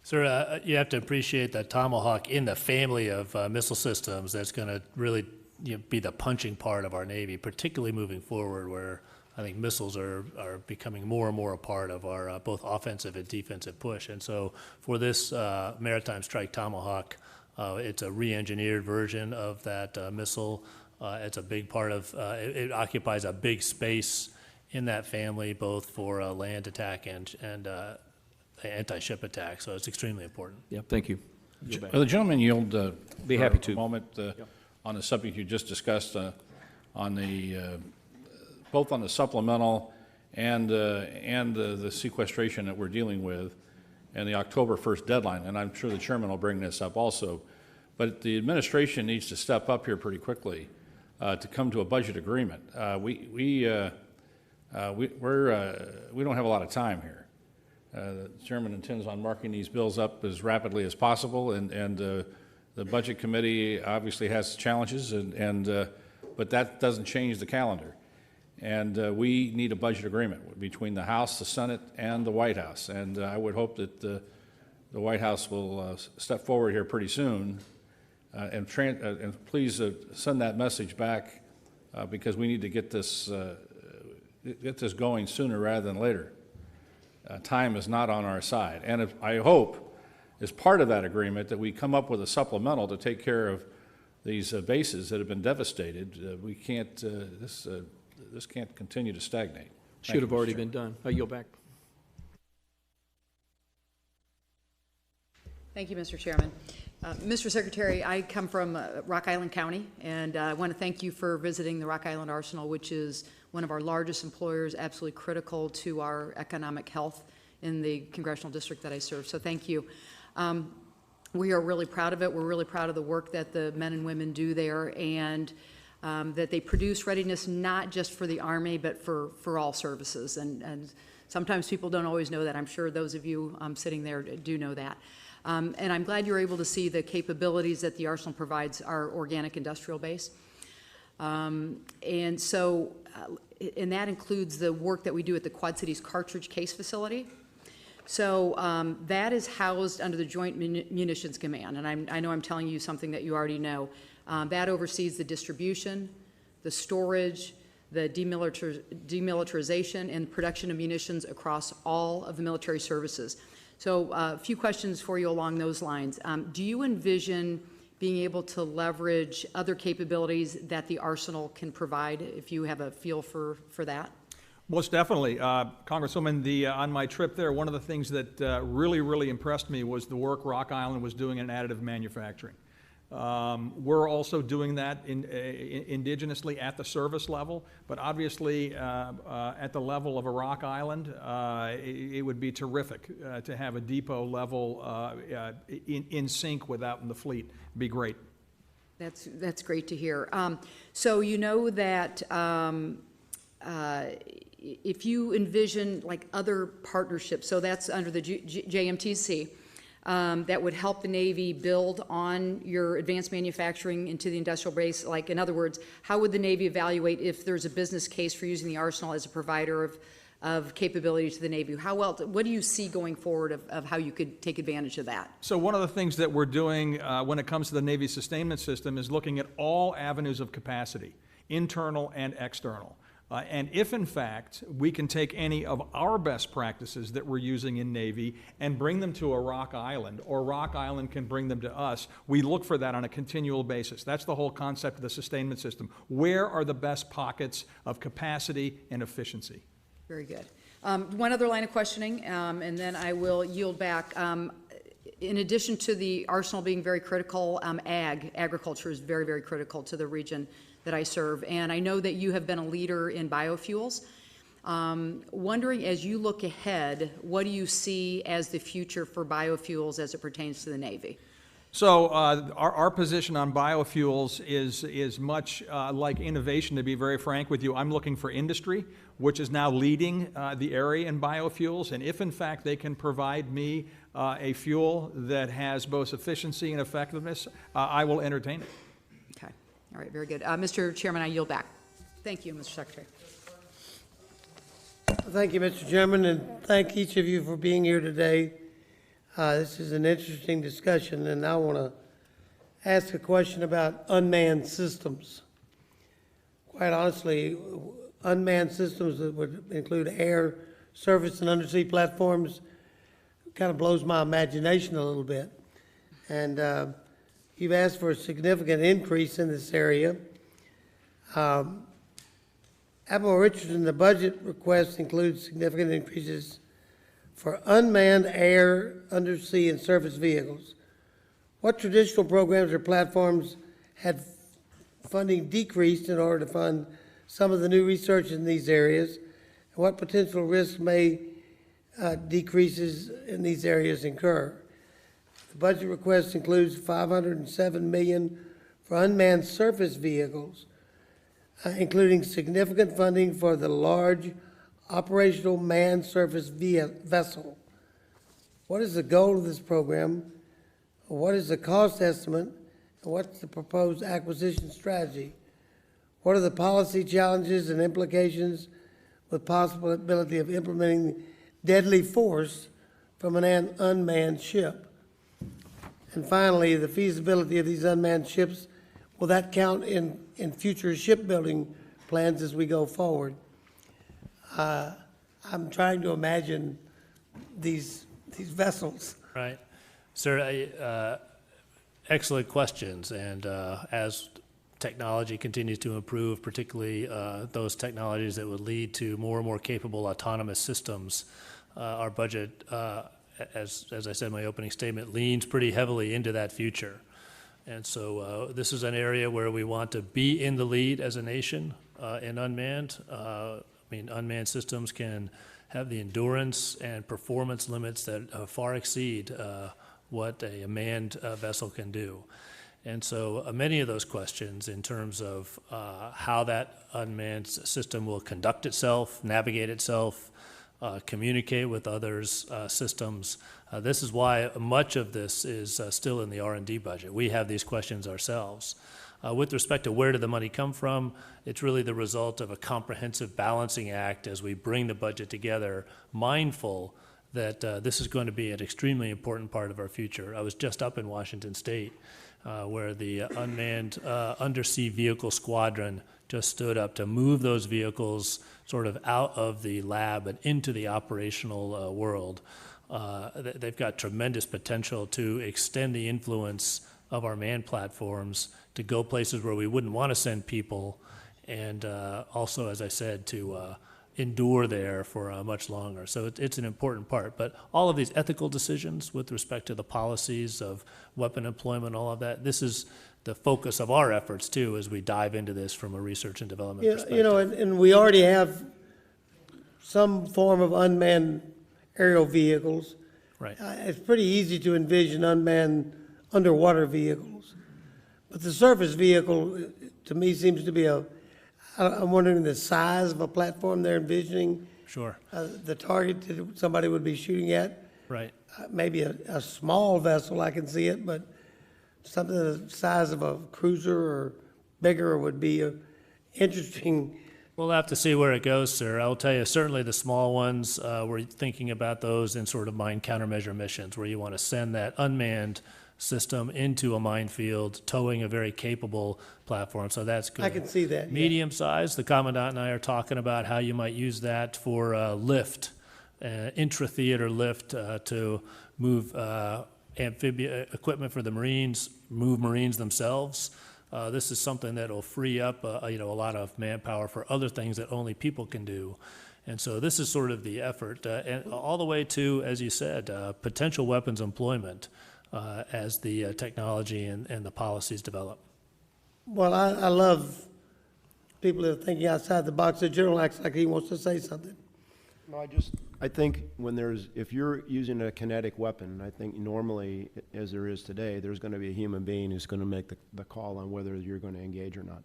Sir, you have to appreciate that Tomahawk in the family of missile systems that's going to really be the punching part of our Navy, particularly moving forward, where I think missiles are becoming more and more a part of our both offensive and defensive push. And so for this Maritime Strike Tomahawk, it's a re-engineered version of that missile. It's a big part of, it occupies a big space in that family, both for land attack and anti-ship attack. So it's extremely important. Yeah, thank you. The gentleman yield Be happy for to. a moment on the subject you just discussed on the both on the supplemental and the sequestration that we're dealing with and the October 1st deadline, and I'm sure the chairman will bring this up also. But the administration needs to step up here pretty quickly to come to a budget agreement. We don't have a lot of time here. The chairman intends on marking these bills up as rapidly as possible, and the Budget Committee obviously has challenges, but that doesn't change the calendar. And we need a budget agreement between the House, the Senate, and the White House. And I would hope that the White House will step forward here pretty soon and please send that message back because we need to get this going sooner rather than later. Time is not on our side. And I hope, as part of that agreement, that we come up with a supplemental to take care of these bases that have been devastated. We can't, this can't continue to stagnate. Should have already been done. I yield back. Thank you, Mr. Chairman. Mr. Secretary, I come from Rock Island County, and I want to thank you for visiting the Rock Island Arsenal, which is one of our largest employers, absolutely critical to our economic health in the congressional district that I serve. So thank you. We are really proud of it. We're really proud of the work that the men and women do there, and that they produce readiness not just for the Army, but for all services. And sometimes people don't always know that. I'm sure those of you sitting there do know that. And I'm glad you're able to see the capabilities that the Arsenal provides our organic industrial base. And so, and that includes the work that we do at the Quad Cities Cartridge Case Facility. So that is housed under the Joint Munitions Command. And I know I'm telling you something that you already know. That oversees the distribution, the storage, the demilitarization, and production of munitions across all of the military services. So a few questions for you along those lines. Do you envision being able to leverage other capabilities that the Arsenal can provide, if you have a feel for that? Most definitely. Congresswoman, on my trip there, one of the things that really impressed me was the work Rock Island was doing in additive manufacturing. We're also doing that indigenously at the service level, but obviously at the level of a Rock Island, it would be terrific to have a depot level in sync with out in the fleet. It'd be great. That's great to hear. So you know that if you envision like other partnerships, so that's under the JMTC, that would help the Navy build on your advanced manufacturing into the industrial base. Like, in other words, how would the Navy evaluate if there's a business case for using the Arsenal as a provider of capability to the Navy? What do you see going forward of how you could take advantage of that? So one of the things that we're doing when it comes to the Navy sustainment system is looking at all avenues of capacity, internal and external. And if, in fact, we can take any of our best practices that we're using in Navy and bring them to a Rock Island, or Rock Island can bring them to us, we look for that on a continual basis. That's the whole concept of the sustainment system. Where are the best pockets of capacity and efficiency? Very good. One other line of questioning, and then I will yield back. In addition to the Arsenal being very critical, agriculture is very critical to the region that I serve. And I know that you have been a leader in biofuels. Wondering, as you look ahead, what do you see as the future for biofuels as it pertains to the Navy? So our position on biofuels is much like innovation, to be very frank with you. I'm looking for industry, which is now leading the area in biofuels. And if, in fact, they can provide me a fuel that has both efficiency and effectiveness, I will entertain it. Okay. All right, very good. Mr. Chairman, I yield back. Thank you, Mr. Secretary. Thank you, Mr. Chairman, and thank each of you for being here today. This is an interesting discussion, and I want to ask a question about unmanned systems. Quite honestly, unmanned systems that would include air, surface, and undersea platforms kind of blows my imagination a little bit. And you've asked for a significant increase in this area. Admiral Richardson, the budget request includes significant increases for unmanned air, undersea, and surface vehicles. What traditional programs or platforms had funding decreased in order to fund some of the new research in these areas? And what potential risks may decreases in these areas incur? The budget request includes $507 million for unmanned surface vehicles, including significant funding for the large operational manned surface vessel, What is the goal of this program? What is the cost estimate? And what's the proposed acquisition strategy? What are the policy challenges and implications with possibility of implementing deadly force from an unmanned ship? And finally, the feasibility of these unmanned ships, will that count in future shipbuilding plans as we go forward? I'm trying to imagine these vessels. Right. Sir, excellent questions. And as technology continues to improve, particularly those technologies that would lead to more and more capable autonomous systems, our budget, as I said in my opening statement, leans pretty heavily into that future. And so this is an area where we want to be in the lead as a nation in unmanned. Unmanned systems can have the endurance and performance limits that far exceed what a manned vessel can do. And so many of those questions in terms of how that unmanned system will conduct itself, navigate itself, communicate with others' systems. This is why much of this is still in the R&D budget. We have these questions ourselves. With respect to where did the money come from, it's really the result of a comprehensive balancing act as we bring the budget together, mindful that this is going to be an extremely important part of our future. I was just up in Washington State where the unmanned undersea vehicle squadron just stood up to move those vehicles sort of out of the lab and into the operational world. They've got tremendous potential to extend the influence of our manned platforms to go places where we wouldn't want to send people, and also, as I said, to endure there for much longer. So it's an important part. But all of these ethical decisions with respect to the policies of weapon employment, all of that, this is the focus of our efforts too as we dive into this from a research and development perspective. You know, and we already have some form of unmanned aerial vehicles. Right. It's pretty easy to envision unmanned underwater vehicles. But the surface vehicle, to me, seems to be I'm wondering the size of a platform they're envisioning. Sure. The target that somebody would be shooting at. Right. Maybe a small vessel, I can see it, but something the size of a cruiser or bigger would be interesting. We'll have to see where it goes, sir. I will tell you, certainly the small ones, we're thinking about those in sort of mine countermeasure missions where you want to send that unmanned system into a minefield, towing a very capable platform, so that's good. I can see that. Medium size, the Commandant and I are talking about how you might use that for lift, intra-theater lift to move amphibious equipment for the Marines, move Marines themselves. This is something that will free up a lot of manpower for other things that only people can do. And so this is sort of the effort, and all the way to, as you said, potential weapons employment as the technology and the policies develop. Well, I love people that are thinking outside the box. The general acts like he wants to say something. No, I think if you're using a kinetic weapon, I think normally, as there is today, there's going to be a human being who's going to make the call on whether you're going to engage or not,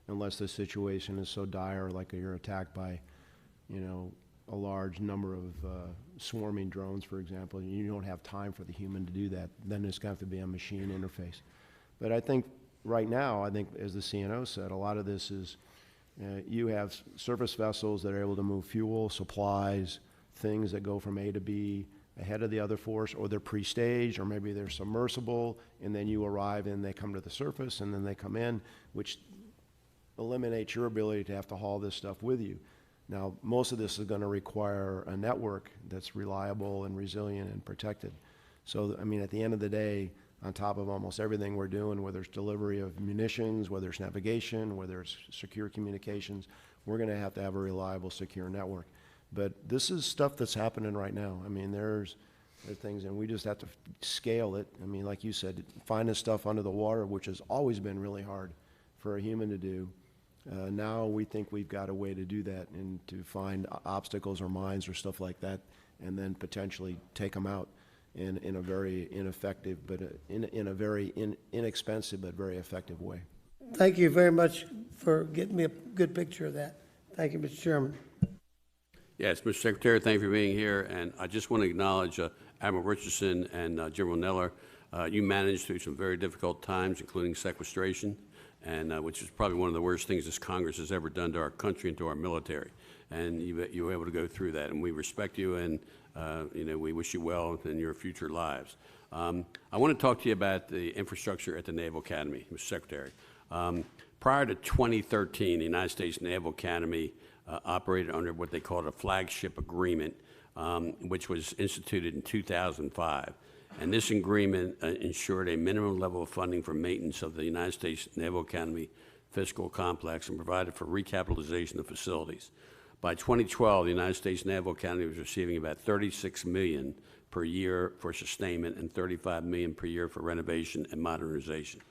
unless the situation is so dire, like you're attacked by, a large number of swarming drones, for example, and you don't have time for the human to do that. Then there's going to have to be a machine interface. But I think right now, as the CNO said, a lot of this is you have surface vessels that are able to move fuel, supplies, things that go from A to B ahead of the other force, or they're pre-staged, or maybe they're submersible, and then you arrive and they come to the surface and then they come in, which eliminates your ability to have to haul this stuff with you. Now, most of this is going to require a network that's reliable and resilient and protected. So, at the end of the day, on top of almost everything we're doing, whether it's delivery of munitions, whether it's navigation, whether it's secure communications, we're going to have a reliable, secure network. But this is stuff that's happening right now. There's things, and we just have to scale it. Like you said, finding stuff under the water, which has always been really hard for a human to do. Now we think we've got a way to do that and to find obstacles or mines or stuff like that, and then potentially take them out in a very ineffective, but in a very inexpensive but very effective way. Thank you very much for getting me a good picture of that. Thank you, Mr. Chairman. Yes, Mr. Secretary, thank you for being here, and I just want to acknowledge Admiral Richardson and General Neller, you managed through some very difficult times, including sequestration, and which is probably one of the worst things this Congress has ever done to our country and to our military. And you were able to go through that, and we respect you, and we wish you well in your future lives. I want to talk to you about the infrastructure at the Naval Academy, Mr. Secretary. Prior to 2013, the United States Naval Academy operated under what they called a flagship agreement, which was instituted in 2005. And this agreement ensured a minimum level of funding for maintenance of the United States Naval Academy fiscal complex and provided for recapitalization of facilities. By 2012, the United States Naval Academy was receiving about $36 million per year for sustainment and $35 million per year for renovation and modernization.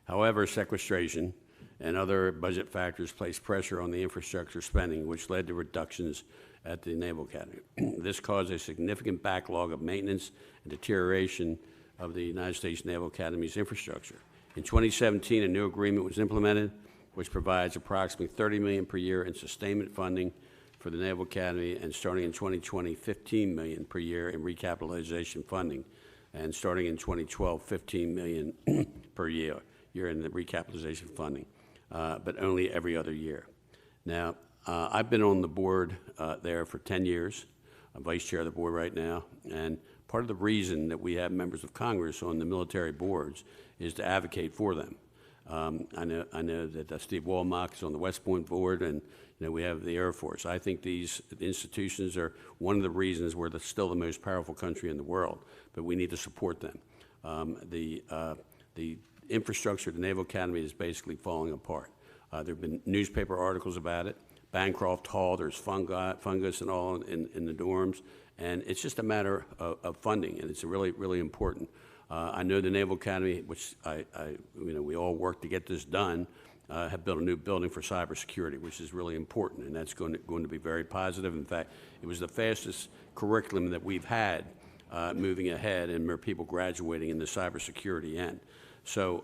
However, sequestration and other budget factors placed pressure on the infrastructure spending, which led to reductions at the Naval Academy. This caused a significant backlog of maintenance and deterioration of the United States Naval Academy's infrastructure. In 2017, a new agreement was implemented, which provides approximately $30 million per year in sustainment funding for the Naval Academy, and starting in 2020, $15 million per year in recapitalization funding, and starting in 2012, $15 million per year in the recapitalization funding, but only every other year. Now, I've been on the board there for 10 years. I'm vice chair of the board right now, and part of the reason that we have members of Congress on the military boards is to advocate for them. I know that Steve Womack is on the West Point board, and we have the Air Force. I think these institutions are one of the reasons we're still the most powerful country in the world, but we need to support them. The infrastructure of the Naval Academy is basically falling apart. There have been newspaper articles about it. Bancroft Hall, there's fungus and all in the dorms, and it's just a matter of funding, and it's really, really important. I know the Naval Academy, which we all work to get this done, have built a new building for cybersecurity, which is really important, and that's going to be very positive. In fact, it was the fastest curriculum that we've had moving ahead, and more people graduating in the cybersecurity end. So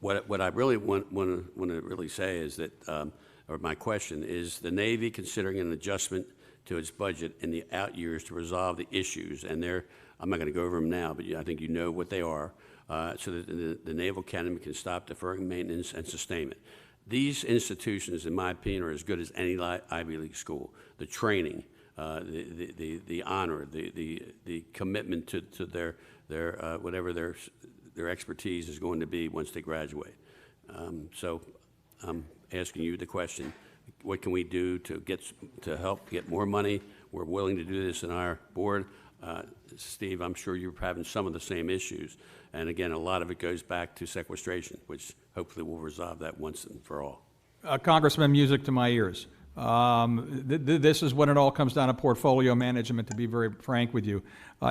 what I really want to really say is that, or my question is, the Navy considering an adjustment to its budget in the out years to resolve the issues, and I'm not going to go over them now, but I think you know what they are, so that the Naval Academy can stop deferring maintenance and sustainment. These institutions, in my opinion, are as good as any Ivy League school. The training, the honor, the commitment to their whatever their expertise is going to be once they graduate. So I'm asking you the question: what can we do to help get more money? We're willing to do this in our board. Steve, I'm sure you're having some of the same issues. And again, a lot of it goes back to sequestration, which hopefully will resolve that once and for all. Congressman, music to my ears. This is when it all comes down to portfolio management, to be very frank with you.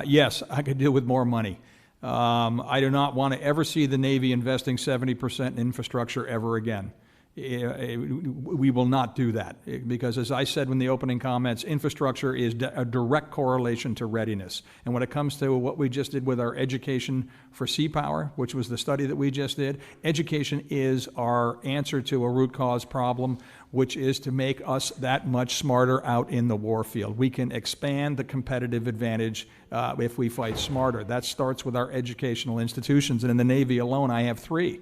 Yes, I could do with more money. I do not want to ever see the Navy investing 70% in infrastructure ever again. We will not do that, because as I said in the opening comments, infrastructure is a direct correlation to readiness. And when it comes to what we just did with our education for sea power, which was the study that we just did, education is our answer to a root cause problem, which is to make us that much smarter out in the war field. We can expand the competitive advantage if we fight smarter. That starts with our educational institutions, and in the Navy alone, I have 3.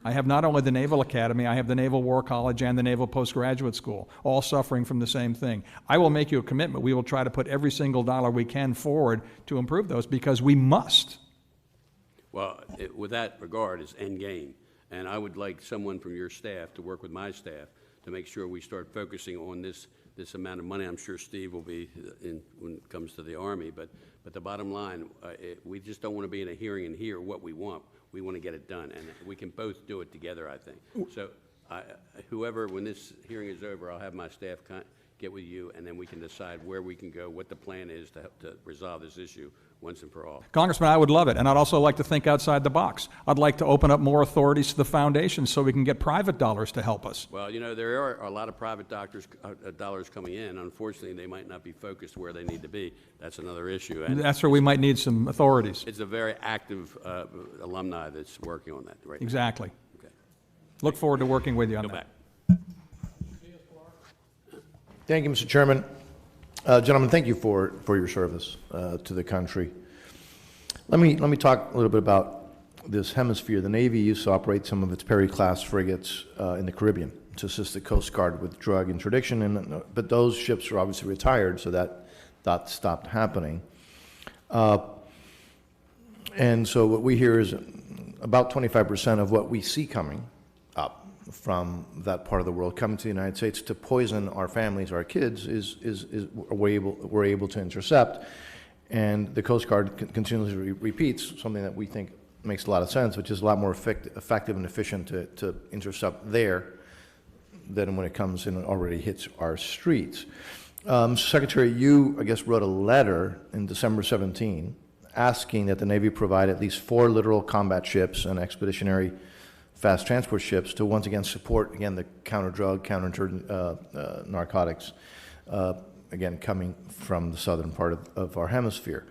I have not only the Naval Academy, I have the Naval War College and the Naval Postgraduate School, all suffering from the same thing. I will make you a commitment. We will try to put every single dollar we can forward to improve those, because we must. Well, with that regard, is end game. And I would like someone from your staff to work with my staff to make sure we start focusing on this amount of money. I'm sure Steve will be when it comes to the Army, but the bottom line, we just don't want to be in a hearing and hear what we want. We want to get it done, and we can both do it together, I think. So whoever, when this hearing is over, I'll have my staff get with you, and then we can decide where we can go, what the plan is to resolve this issue once and for all. Congressman, I would love it, and I'd also like to think outside the box. I'd like to open up more authorities to the foundation so we can get private dollars to help us. Well, there are a lot of private dollars coming in. Unfortunately, they might not be focused where they need to be. That's another issue. And that's where we might need some authorities. It's a very active alumni that's working on that right now. Exactly. Okay. Look forward to working with you on Go that. back. Thank you, Mr. Chairman. Gentlemen, thank you for your service to the country. Let me talk a little bit about this hemisphere. The Navy used to operate some of its Perry-class frigates in the Caribbean to assist the Coast Guard with drug interdiction, but those ships were obviously retired, so that stopped happening. And so what we hear is about 25% of what we see coming up from that part of the world coming to the United States to poison our families, our kids, we're able to intercept. And the Coast Guard continuously repeats something that we think makes a lot of sense, which is a lot more effective and efficient to intercept there than when it comes in and already hits our streets. Secretary, you, I guess, wrote a letter in December 17 asking that the Navy provide at least 4 littoral combat ships and expeditionary fast transport ships to once again support, again, the counter-drug, counter-narcotics, again, coming from the southern part of our hemisphere.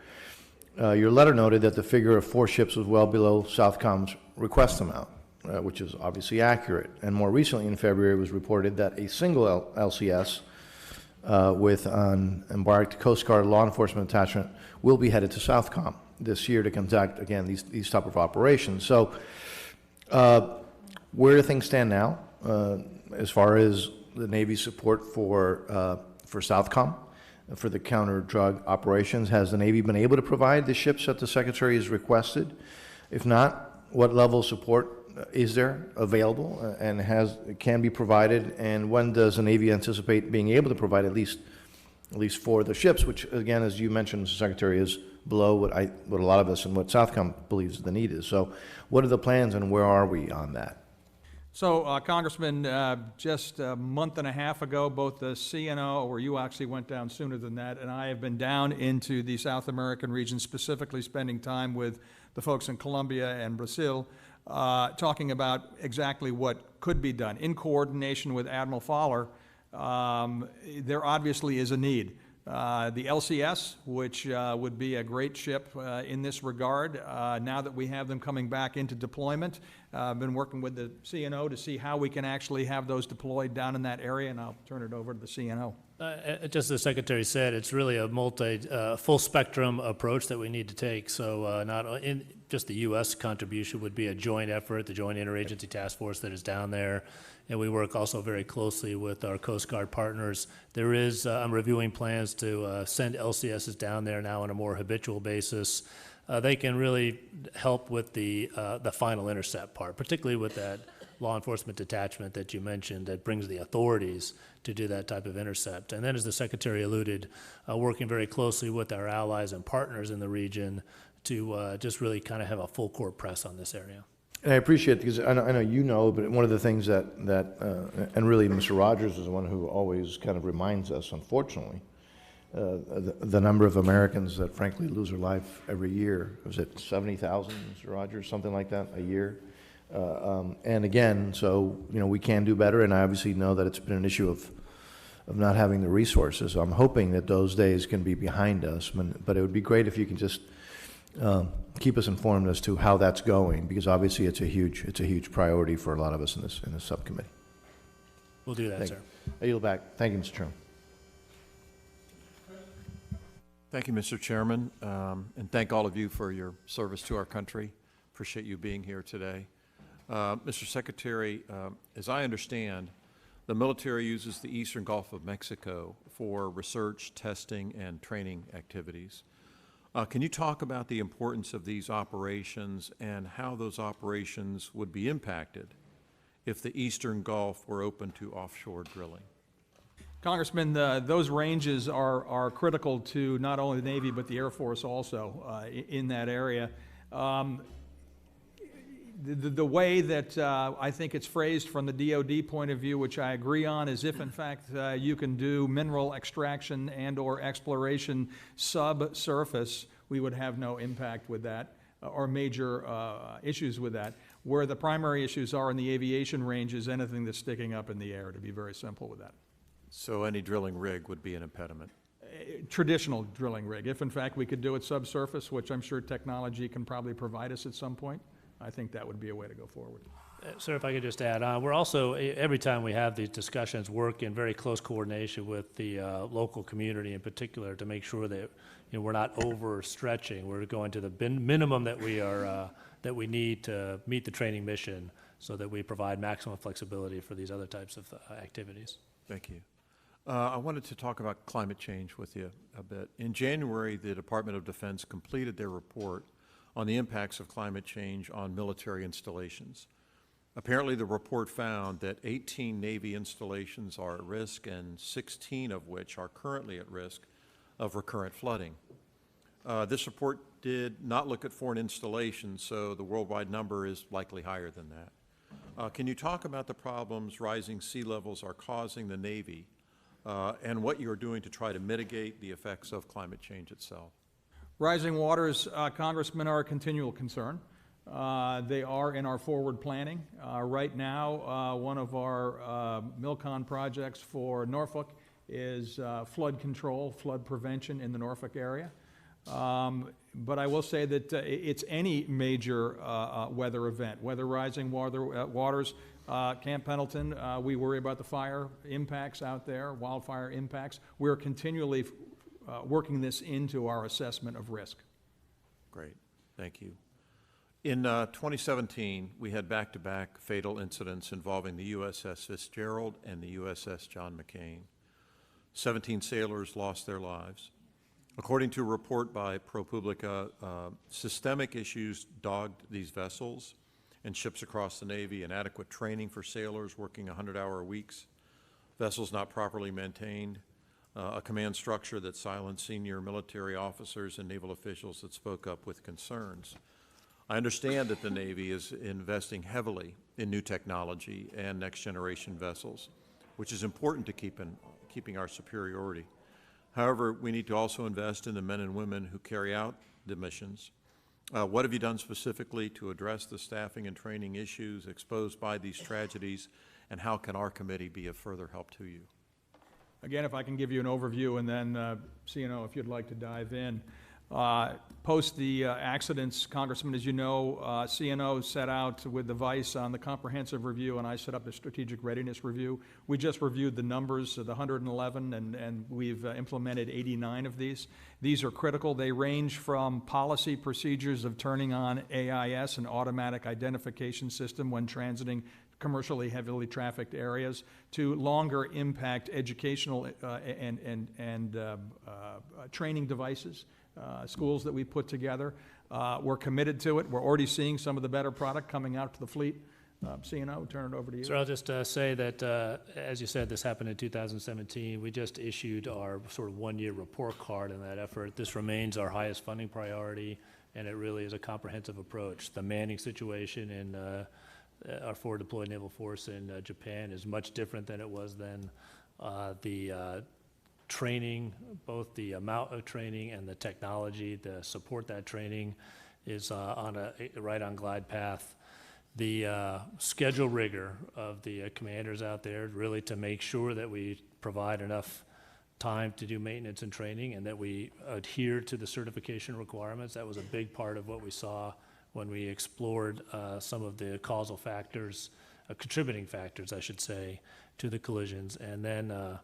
Your letter noted that the figure of 4 ships was well below Southcom's request amount, which is obviously accurate. And more recently, in February, it was reported that a single LCS with an embarked Coast Guard law enforcement attachment will be headed to Southcom this year to conduct, again, these type of operations. So where do things stand now as far as the Navy's support for Southcom, for the counter-drug operations? Has the Navy been able to provide the ships that the Secretary has requested? If not, what level of support is there available and can be provided? And when does the Navy anticipate being able to provide at least 4 of the ships, which, again, as you mentioned, Mr. Secretary, is below what a lot of us and what Southcom believes the need is. So what are the plans and where are we on that? So, Congressman, just a month and a half ago, both the CNO, or you actually went down sooner than that, and I have been down into the South American region, specifically spending time with the folks in Colombia and Brazil, talking about exactly what could be done. In coordination with Admiral Fowler, there obviously is a need. The LCS, which would be a great ship in this regard, now that we have them coming back into deployment. I've been working with the CNO to see how we can actually have those deployed down in that area, and I'll turn it over to the CNO. Just as the Secretary said, it's really a full spectrum approach that we need to take. So not in just the U.S. contribution would be a joint effort, the Joint Interagency Task Force that is down there. And we work also very closely with our Coast Guard partners. There is, I'm reviewing plans to send LCSs down there now on a more habitual basis. They can really help with the final intercept part, particularly with that law enforcement detachment that you mentioned that brings the authorities to do that type of intercept. And then, as the Secretary alluded, working very closely with our allies and partners in the region to just really kind of have a full court press on this area. And I appreciate it because I know you know, but one of the things that and really Mr. Rogers is the one who always kind of reminds us, unfortunately, the number of Americans that frankly lose their life every year. Was it 70,000, Mr. Rogers, something like that, a year? And again, so, we can do better, and I obviously know that it's been an issue of not having the resources. So I'm hoping that those days can be behind us, but it would be great if you can just keep us informed as to how that's going, because obviously it's a huge priority for a lot of us in this subcommittee. We'll do that, Thank sir. you. I yield back. Thank you, Mr. Chairman. Thank you, Mr. Chairman, and thank all of you for your service to our country. Appreciate you being here today. Mr. Secretary, as I understand, the military uses the Eastern Gulf of Mexico for research, testing, and training activities. Can you talk about the importance of these operations and how those operations would be impacted if the Eastern Gulf were open to offshore drilling? Congressman, those ranges are critical to not only the Navy but the Air Force also in that area. The way that I think it's phrased from the DoD point of view, which I agree on, is if in fact you can do mineral extraction and or exploration subsurface, we would have no impact with that or major issues with that. Where the primary issues are in the aviation range is anything that's sticking up in the air, to be very simple with that. So any drilling rig would be an impediment? Traditional drilling rig. If in fact we could do it subsurface, which I'm sure technology can probably provide us at some point, I think that would be a way to go forward. Sir, if I could just add on, we're also, every time we have these discussions, work in very close coordination with the local community in particular to make sure that, we're not overstretching. We're going to the minimum that we are, that we need to meet the training mission so that we provide maximum flexibility for these other types of activities. Thank you. I wanted to talk about climate change with you a bit. In January, the Department of Defense completed their report on the impacts of climate change on military installations. Apparently, the report found that 18 Navy installations are at risk and 16 of which are currently at risk of recurrent flooding. This report did not look at foreign installations, so the worldwide number is likely higher than that. Can you talk about the problems rising sea levels are causing the Navy and what you are doing to try to mitigate the effects of climate change itself? Rising waters, Congressman, are a continual concern. They are in our forward planning. Right now, one of our MILCON projects for Norfolk is flood control, flood prevention in the Norfolk area. But I will say that it's any major weather event, whether rising waters, Camp Pendleton, we worry about the fire impacts out there, wildfire impacts. We're continually working this into our assessment of risk. Great, thank you. In 2017, we had back-to-back fatal incidents involving the USS Fitzgerald and the USS John McCain. 17 sailors lost their lives. According to a report by ProPublica, systemic issues dogged these vessels and ships across the Navy, inadequate training for sailors working 100-hour weeks, vessels not properly maintained, a command structure that silenced senior military officers and naval officials that spoke up with concerns. I understand that the Navy is investing heavily in new technology and next-generation vessels, which is important to keeping our superiority. However, we need to also invest in the men and women who carry out the missions. What have you done specifically to address the staffing and training issues exposed by these tragedies, and how can our committee be of further help to you? Again, if I can give you an overview, and then CNO, if you'd like to dive in. Post the accidents, Congressman, as you know, CNO set out with the Vice on the comprehensive review, and I set up the strategic readiness review. We just reviewed the numbers of the 111, and we've implemented 89 of these. These are critical. They range from policy procedures of turning on AIS, an automatic identification system, when transiting commercially heavily trafficked areas, to longer impact educational and training devices. Schools that we put together. We're committed to it. We're already seeing some of the better product coming out to the fleet. CNO, turn it over to you. Sir, I'll just say that, as you said, this happened in 2017. We just issued our sort of one-year report card in that effort. This remains our highest funding priority, and it really is a comprehensive approach. The manning situation in our forward deployed naval force in Japan is much different than it was then. The training, both the amount of training and the technology to support that training is right on glide path. The schedule rigor of the commanders out there, really to make sure that we provide enough time to do maintenance and training and that we adhere to the certification requirements. That was a big part of what we saw when we explored some of the causal factors, contributing factors, I should say, to the collisions. And then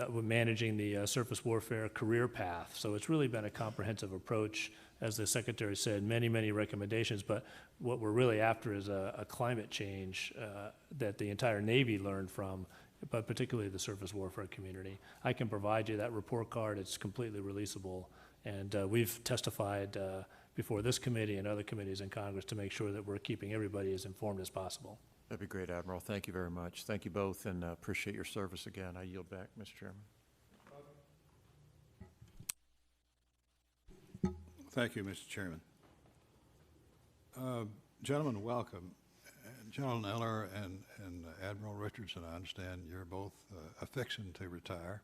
we're managing the surface warfare career path. So it's really been a comprehensive approach. As the Secretary said, many, many recommendations, but what we're really after is a climate change that the entire Navy learned from, but particularly the surface warfare community. I can provide you that report card. It's completely releasable. And we've testified before this committee and other committees in Congress to make sure that we're keeping everybody as informed as possible. That'd be great, Admiral. Thank you very much. Thank you both, and appreciate your service again. I yield back, Mr. Chairman. Thank you, Mr. Chairman. Gentlemen, welcome. General Neller and Admiral Richardson, I understand you're both affixing to retire,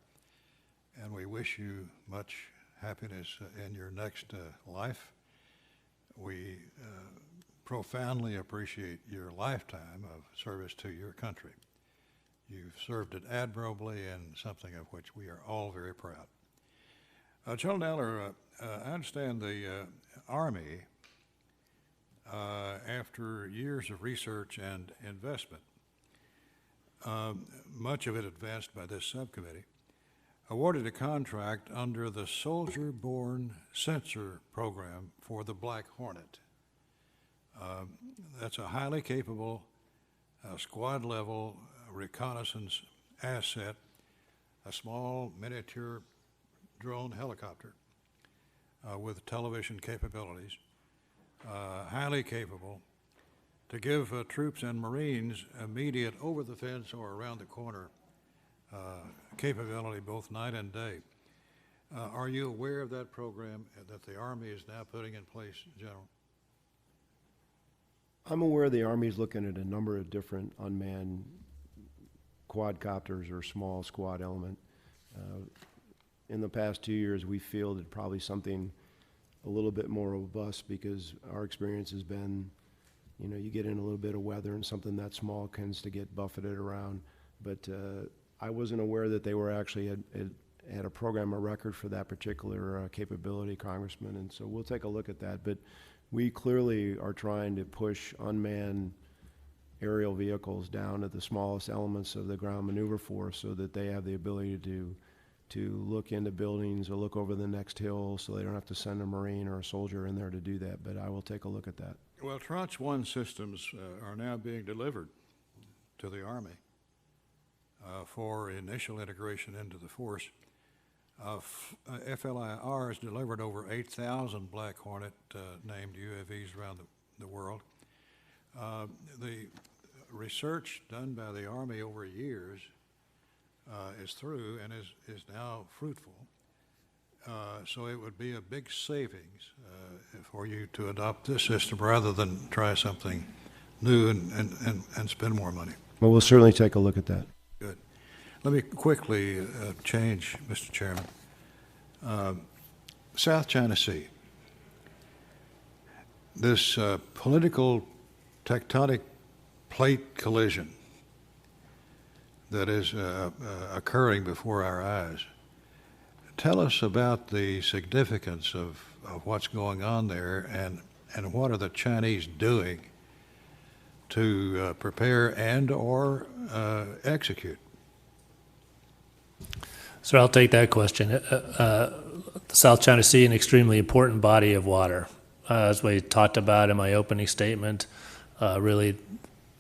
and we wish you much happiness in your next life. We profoundly appreciate your lifetime of service to your country. You've served it admirably and something of which we are all very proud. General Neller, I understand the Army after years of research and investment, much of it advanced by this subcommittee, awarded a contract under the Soldier-Borne Sensor Program for the Black Hornet. That's a highly capable squad-level reconnaissance asset, a small miniature drone helicopter with television capabilities, highly capable to give troops and Marines immediate over the fence or around the corner capability both night and day. Are you aware of that program that the Army is now putting in place, General? I'm aware the Army's looking at a number of different unmanned quadcopters or small squad element. In the past 2 years, we fielded probably something a little bit more robust because our experience has been, you know, you get in a little bit of weather and something that small tends to get buffeted around. But I wasn't aware that they were actually had a program of record for that particular capability, Congressman, and so we'll take a look at that. But we clearly are trying to push unmanned aerial vehicles down to the smallest elements of the ground maneuver force so that they have the ability to look into buildings or look over the next hill so they don't have to send a Marine or a soldier in there to do that. But I will take a look at that. Well, Tranche 1 systems are now being delivered to the Army for initial integration into the force. FLIR has delivered over 8,000 Black Hornet named UAVs around the world. The research done by the Army over years is through and is now fruitful. So it would be a big savings for you to adopt this system rather than try something new and spend more money. Well, we'll certainly take a look at that. Good. Let me quickly change, Mr. Chairman. South China Sea. This political tectonic plate collision that is occurring before our eyes. Tell us about the significance of what's going on there and what are the Chinese doing to prepare and or execute? So I'll take that question. The South China Sea, an extremely important body of water. As we talked about in my opening statement, really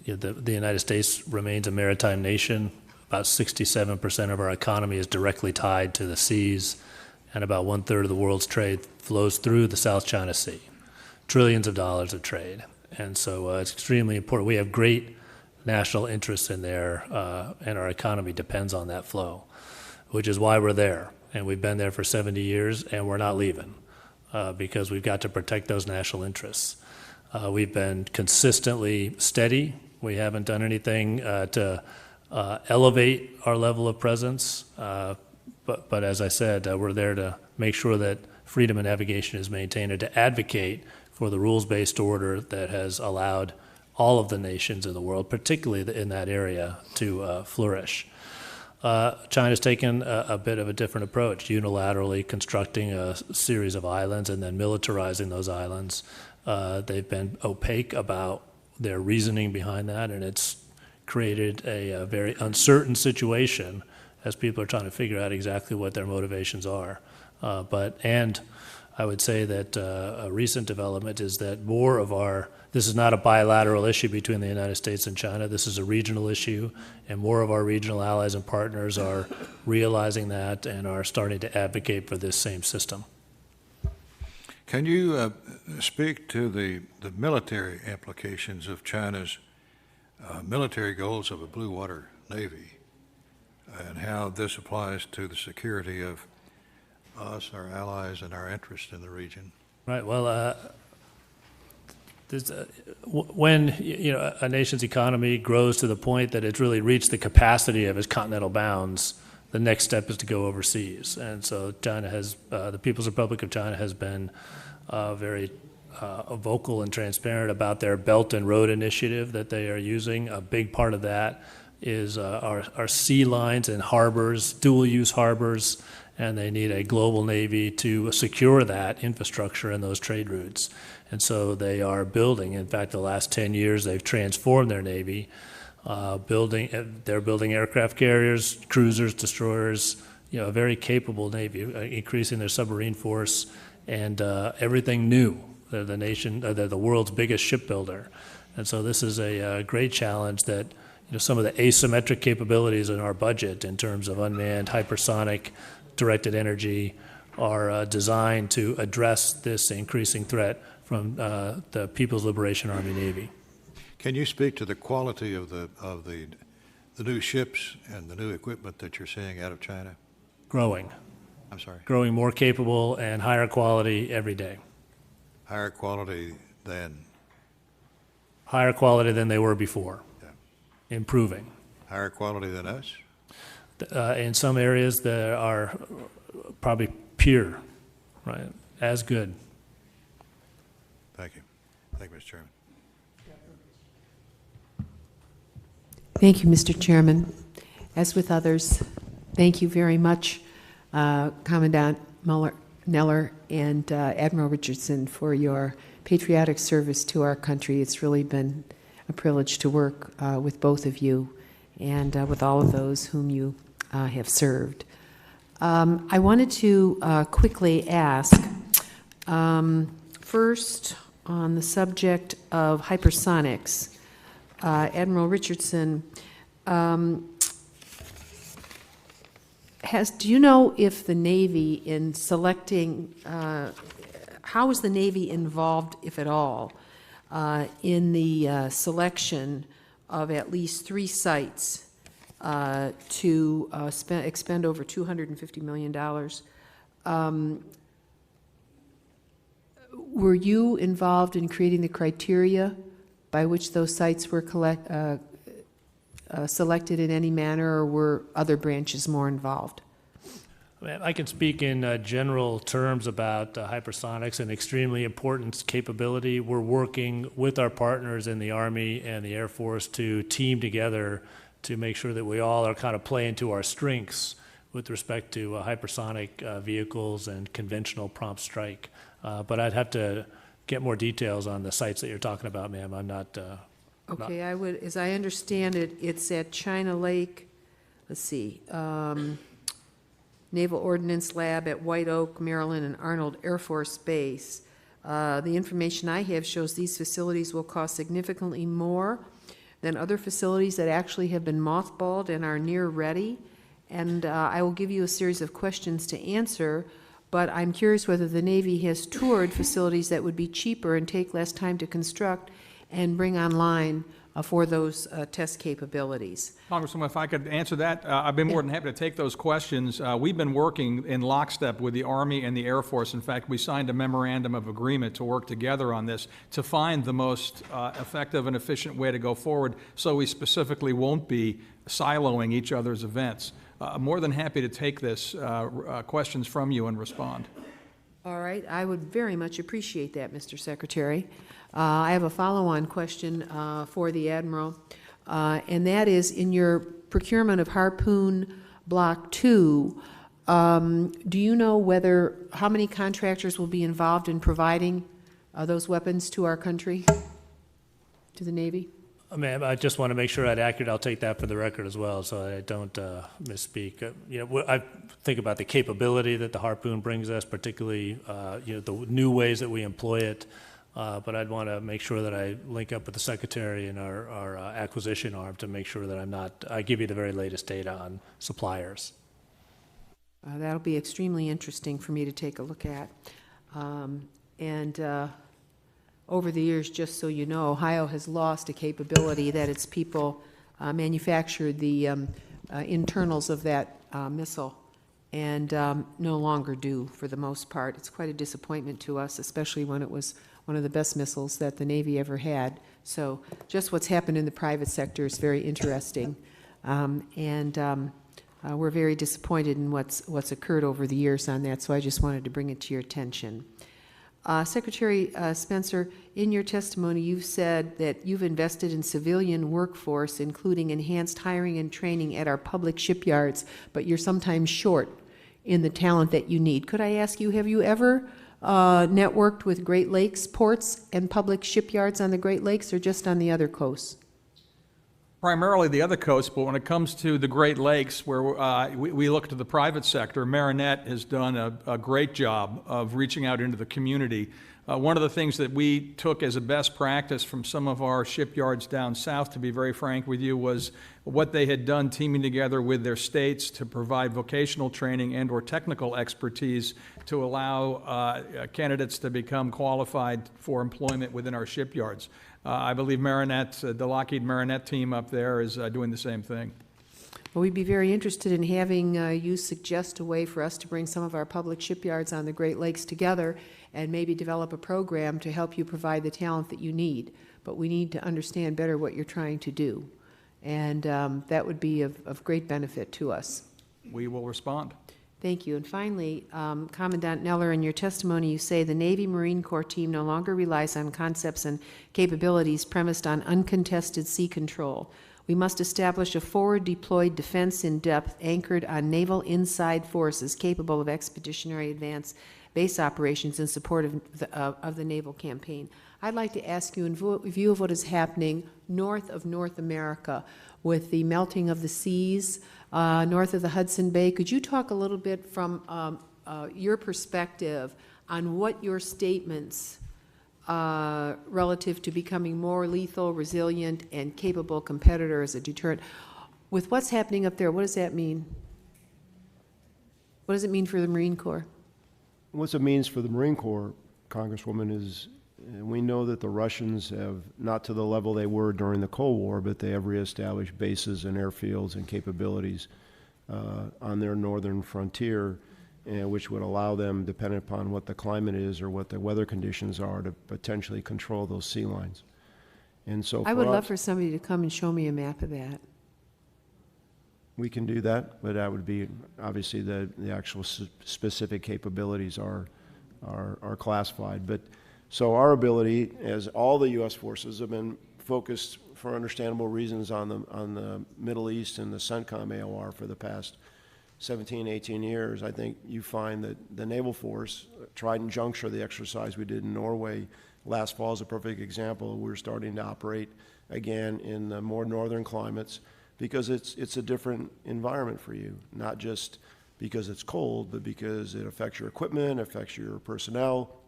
the United States remains a maritime nation. About 67% of our economy is directly tied to the seas, and about 1/3 of the world's trade flows through the South China Sea. Trillions of dollars of trade. And so it's extremely important. We have great national interests in there, and our economy depends on that flow, which is why we're there. And we've been there for 70 years, and we're not leaving because we've got to protect those national interests. We've been consistently steady. We haven't done anything to elevate our level of presence, but as I said, we're there to make sure that freedom of navigation is maintained and to advocate for the rules-based order that has allowed all of the nations in the world, particularly in that area, to flourish. China's taken a bit of a different approach, unilaterally constructing a series of islands and then militarizing those islands. They've been opaque about their reasoning behind that, and it's created a very uncertain situation as people are trying to figure out exactly what their motivations are. And I would say that a recent development is that more of this is not a bilateral issue between the United States and China, this is a regional issue, and more of our regional allies and partners are realizing that and are starting to advocate for this same system. Can you speak to the military implications of China's military goals of a blue water navy and how this applies to the security of us, our allies, and our interest in the region? Right. Well, when a nation's economy grows to the point that it's really reached the capacity of its continental bounds, the next step is to go overseas. And so China has, the People's Republic of China has been very vocal and transparent about their Belt and Road Initiative that they are using. A big part of that is our sea lines and harbors, dual-use harbors, and they need a global Navy to secure that infrastructure and those trade routes. And so they are building, in fact, the last 10 years, they've transformed their Navy, they're building aircraft carriers, cruisers, destroyers, a very capable Navy, increasing their submarine force, and everything new. They're they're the world's biggest shipbuilder. And so this is a great challenge that some of the asymmetric capabilities in our budget in terms of unmanned, hypersonic, directed energy are designed to address this increasing threat from the People's Liberation Army Navy. Can you speak to the quality of the new ships and the new equipment that you're seeing out of China? Growing. I'm sorry. Growing more capable and higher quality every day. Higher quality than? Higher quality than they were before. Yeah. Improving. Higher quality than us? In some areas, they are probably peer, right? As good. Thank you. Thank you, Mr. Chairman. Thank you, Mr. Chairman. As with others, thank you very much, Commandant Neller and Admiral Richardson, for your patriotic service to our country. It's really been a privilege to work with both of you and with all of those whom you have served. I wanted to quickly ask, first on the subject of hypersonics, Admiral Richardson, do you know if the Navy in selecting, how is the Navy involved, if at all, in the selection of at least 3 sites to expend over $250 million? Were you involved in creating the criteria by which those sites were selected in any manner, or were other branches more involved? I can speak in general terms about hypersonics, an extremely important capability. We're working with our partners in the Army and the Air Force to team together to make sure that we all are kind of playing to our strengths with respect to hypersonic vehicles and conventional prompt strike. But I'd have to get more details on the sites that you're talking about, ma'am. I'm not... Okay, I would, as I understand it, it's at China Lake, let's see, Naval Ordnance Lab at White Oak, Maryland, and Arnold Air Force Base. The information I have shows these facilities will cost significantly more than other facilities that actually have been mothballed and are near ready. And I will give you a series of questions to answer, but I'm curious whether the Navy has toured facilities that would be cheaper and take less time to construct and bring online for those test capabilities. Congresswoman, if I could answer that, I've been more than happy to take those questions. We've been working in lockstep with the Army and the Air Force. In fact, we signed a memorandum of agreement to work together on this to find the most effective and efficient way to go forward, so we specifically won't be siloing each other's events. I'm more than happy to take this questions from you and respond. All right, I would very much appreciate that, Mr. Secretary. I have a follow-on question for the Admiral, and that is, in your procurement of Harpoon Block 2, do you know how many contractors will be involved in providing those weapons to our country, to the Navy? Ma'am, I just want to make sure I'm accurate. I'll take that for the record as well, so I don't misspeak. I think about the capability that the Harpoon brings us, particularly the new ways that we employ it. But I'd want to make sure that I link up with the Secretary and our acquisition arm to make sure that I give you the very latest data on suppliers. That'll be extremely interesting for me to take a look at. Over the years, just so you know, Ohio has lost a capability that its people manufactured the internals of that missile and no longer do for the most part. It's quite a disappointment to us, especially when it was one of the best missiles that the Navy ever had. So just what's happened in the private sector is very interesting. We're very disappointed in what's occurred over the years on that, so I just wanted to bring it to your attention. Secretary Spencer, in your testimony, you've said that you've invested in civilian workforce, including enhanced hiring and training at our public shipyards, but you're sometimes short in the talent that you need. Could I ask you, have you ever networked with Great Lakes ports and public shipyards on the Great Lakes, or just on the other coasts? Primarily the other coast, but when it comes to the Great Lakes, where we look to the private sector, Marinette has done a great job of reaching out into the community. One of the things that we took as a best practice from some of our shipyards down south, to be very frank with you, was what they had done teaming together with their states to provide vocational training and or technical expertise to allow candidates to become qualified for employment within our shipyards. I believe Marinette, the Lockheed Marinette team up there is doing the same thing. Well, we'd be very interested in having you suggest a way for us to bring some of our public shipyards on the Great Lakes together and maybe develop a program to help you provide the talent that you need. But we need to understand better what you're trying to do. And that would be of great benefit to us. We will respond. Thank you. And finally, Commandant Neller, in your testimony, you say the Navy Marine Corps team no longer relies on concepts and capabilities premised on uncontested sea control. We must establish a forward-deployed defense in depth anchored on naval inside forces capable of expeditionary advance base operations in support of the naval campaign. I'd like to ask you, in view of what is happening north of North America with the melting of the seas, north of the Hudson Bay, could you talk a little bit from your perspective on what your statements relative to becoming more lethal, resilient, and capable competitor as a deterrent, with what's happening up there, what does that mean? What does it mean for the Marine Corps? What it means for the Marine Corps, Congresswoman, is we know that the Russians have, not to the level they were during the Cold War, but they have reestablished bases and airfields and capabilities on their northern frontier, which would allow them, depending upon what the climate is or what the weather conditions are, to potentially control those sea lines. And so I would love for somebody to come and show me a map of that. We can do that, but that would be, obviously, the actual specific capabilities are classified. But so our ability, as all the U.S. forces have been focused for understandable reasons on the Middle East and the CENTCOM AOR for the past 17, 18 years, I think you find that the Naval Force, Trident Juncture, the exercise we did in Norway last fall is a perfect example. We're starting to operate again in the more northern climates because it's a different environment for you, not just because it's cold, but because it affects your equipment, affects your personnel,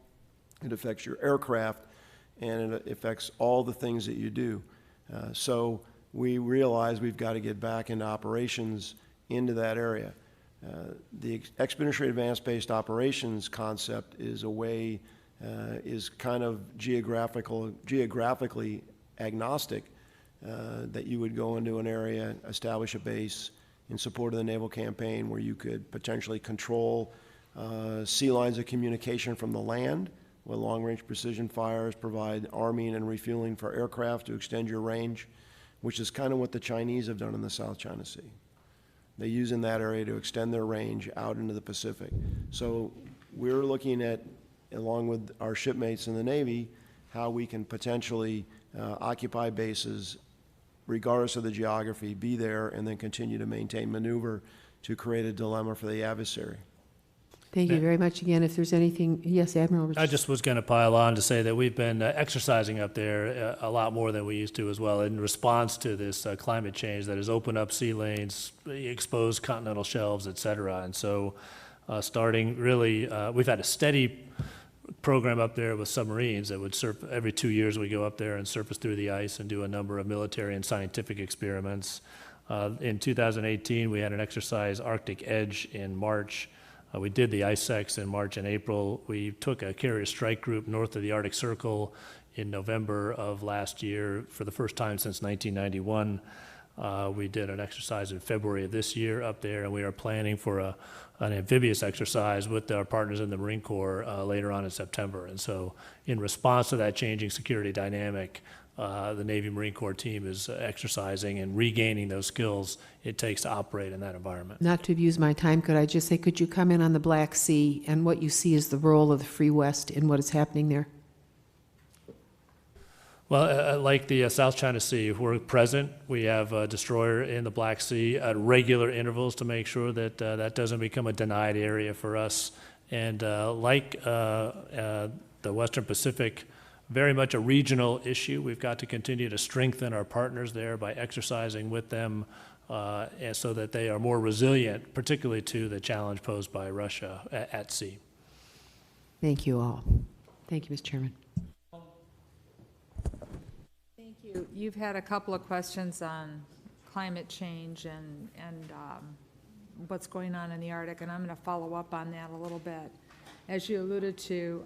it affects your aircraft, and it affects all the things that you do. So we realize we've got to get back into operations into that area. The expeditionary advanced-based operations concept is a way, is kind of geographically agnostic, that you would go into an area, establish a base in support of the naval campaign where you could potentially control sea lines of communication from the land with long-range precision fires, provide arming and refueling for aircraft to extend your range, which is kind of what the Chinese have done in the South China Sea. They use in that area to extend their range out into the Pacific. So we're looking at, along with our shipmates in the Navy, how we can potentially occupy bases regardless of the geography, be there, and then continue to maintain maneuver to create a dilemma for the adversary. Thank you very much again. If there's anything, yes, Admiral Richardson. I just was going to pile on to say that we've been exercising up there a lot more than we used to as well in response to this climate change that has opened up sea lanes, exposed continental shelves, et cetera. And so starting really, we've had a steady program up there with submarines that would every 2 years we go up there and surface through the ice and do a number of military and scientific experiments. In 2018, we had an exercise, Arctic Edge, in March. We did the ICEX in March and April. We took a carrier strike group north of the Arctic Circle in November of last year for the first time since 1991. We did an exercise in February of this year up there, and we are planning for an amphibious exercise with our partners in the Marine Corps later on in September. And so in response to that changing security dynamic, the Navy Marine Corps team is exercising and regaining those skills it takes to operate in that environment. Not to abuse my time, could I just say, could you comment on the Black Sea and what you see as the role of the Free West in what is happening there? Well, like the South China Sea, we're present. We have a destroyer in the Black Sea at regular intervals to make sure that that doesn't become a denied area for us. And like the Western Pacific, very much a regional issue. We've got to continue to strengthen our partners there by exercising with them and so that they are more resilient, particularly to the challenge posed by Russia at sea. Thank you all. Thank you, Mr. Chairman. Thank you. You've had a couple of questions on climate change and what's going on in the Arctic, and I'm going to follow up on that a little bit. As you alluded to,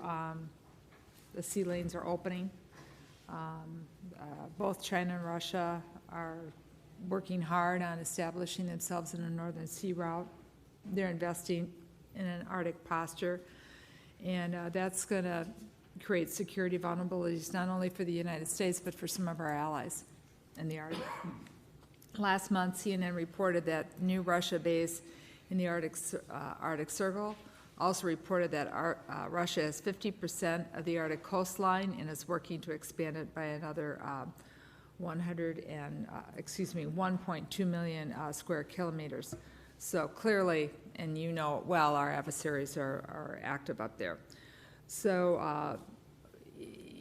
the sea lanes are opening. Both China and Russia are working hard on establishing themselves in a northern sea route. They're investing in an Arctic posture, and that's going to create security vulnerabilities not only for the United States but for some of our allies in the Arctic. Last month, CNN reported that new Russia base in the Arctic Circle also reported that Russia has 50% of the Arctic coastline and is working to expand it by another 1.2 million square kilometers. So clearly, and you know it well, our adversaries are active up there. So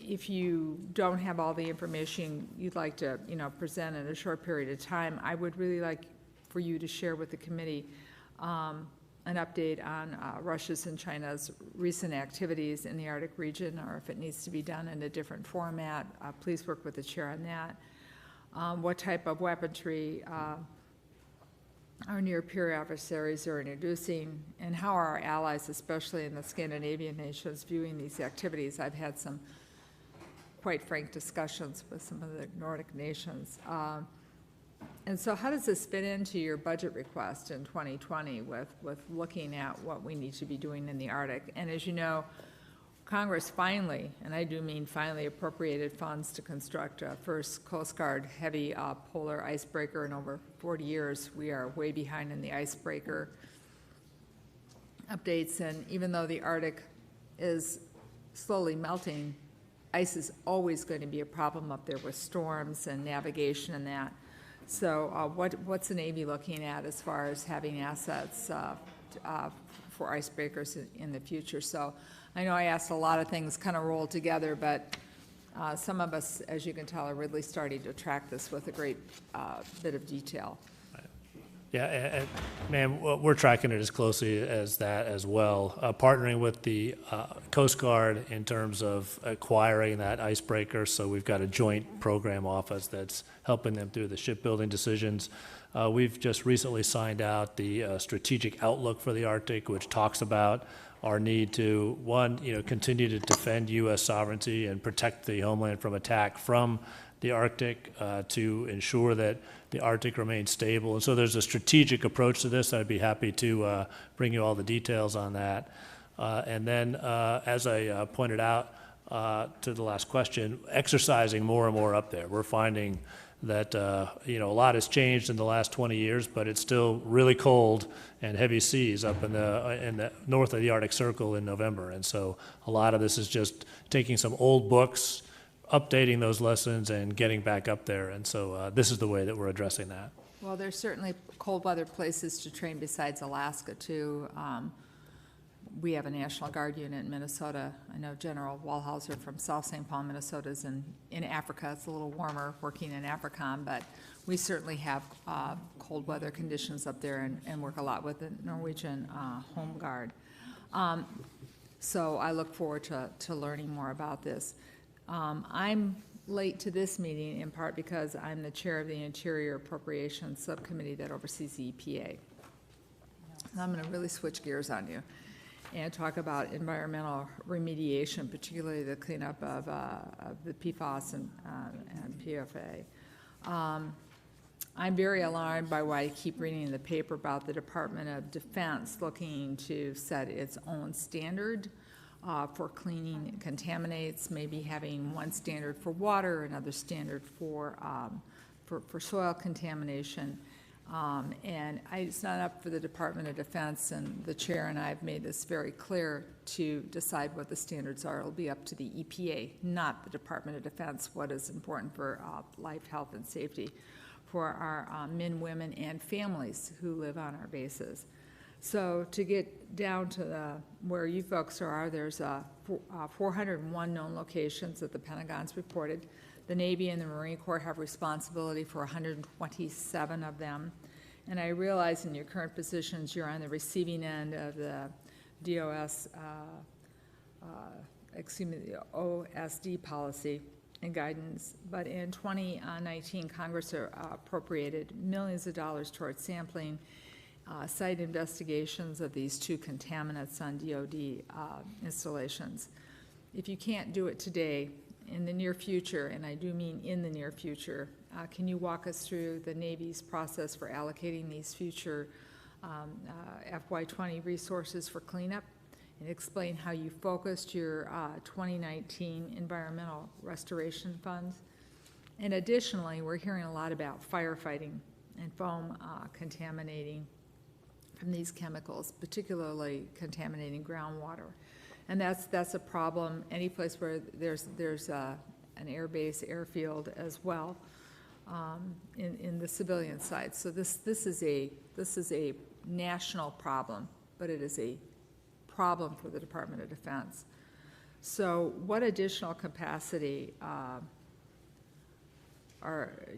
if you don't have all the information you'd like to, present in a short period of time, I would really like for you to share with the committee an update on Russia's and China's recent activities in the Arctic region, or if it needs to be done in a different format, please work with the chair on that. What type of weaponry our near-peer adversaries are introducing, and how are our allies, especially in the Scandinavian nations, viewing these activities. I've had some quite frank discussions with some of the Nordic nations. And so how does this fit into your budget request in 2020 with looking at what we need to be doing in the Arctic? And as you know, Congress finally, and I do mean finally, appropriated funds to construct a first Coast Guard heavy polar icebreaker in over 40 years. We are way behind in the icebreaker updates, and even though the Arctic is slowly melting, ice is always going to be a problem up there with storms and navigation and that. So what's the Navy looking at as far as having assets for icebreakers in the future? So I know I asked a lot of things kind of rolled together, but some of us, as you can tell, are really starting to track this with a great bit of detail. Yeah, and ma'am, we're tracking it as closely as that as well, partnering with the Coast Guard in terms of acquiring that icebreaker. So we've got a joint program office that's helping them through the shipbuilding decisions. We've just recently signed out the strategic outlook for the Arctic, which talks about our need to, one, continue to defend U.S. sovereignty and protect the homeland from attack from the Arctic, to ensure that the Arctic remains stable. And so there's a strategic approach to this. I'd be happy to bring you all the details on that. And then, as I pointed out to the last question, exercising more and more up there. We're finding that a lot has changed in the last 20 years, but it's still really cold and heavy seas up in the north of the Arctic Circle in November. And so a lot of this is just taking some old books, updating those lessons, and getting back up there. And so this is the way that we're addressing that. Well, there's certainly cold weather places to train besides Alaska, too. We have a National Guard unit in Minnesota. I know General Wallhauser from South St. Paul, Minnesota, is in Africa. It's a little warmer working in AFRICOM, but we certainly have cold weather conditions up there and work a lot with the Norwegian Home Guard. So I look forward to learning more about this. I'm late to this meeting in part because I'm the chair of the Interior Appropriations Subcommittee that oversees the EPA. I'm going to really switch gears on you and talk about environmental remediation, particularly the cleanup of the PFAS and PFA. I'm very alarmed by what I keep reading in the paper about the Department of Defense looking to set its own standard for cleaning contaminants, maybe having one standard for water, another standard for soil contamination. And it's not up for the Department of Defense, and the chair and I have made this very clear, to decide what the standards are. It'll be up to the EPA, not the Department of Defense, what is important for life, health, and safety for our men, women, and families who live on our bases. So to get down to where you folks are, there's 401 known locations that the Pentagon's reported. The Navy and the Marine Corps have responsibility for 127 of them. And I realize in your current positions, you're on the receiving end of the DOS, the OSD policy and guidance. But in 2019, Congress appropriated millions of dollars towards sampling site investigations of these two contaminants on DOD installations. If you can't do it today, in the near future, and I do mean in the near future, can you walk us through the Navy's process for allocating these future FY20 resources for cleanup, and explain how you focused your 2019 environmental restoration funds? And additionally, we're hearing a lot about firefighting and foam contaminating from these chemicals, particularly contaminating groundwater. And that's a problem any place where there's an air base, airfield as well, in the civilian side. So this is a national problem, but it is a problem for the Department of Defense. So what additional capacity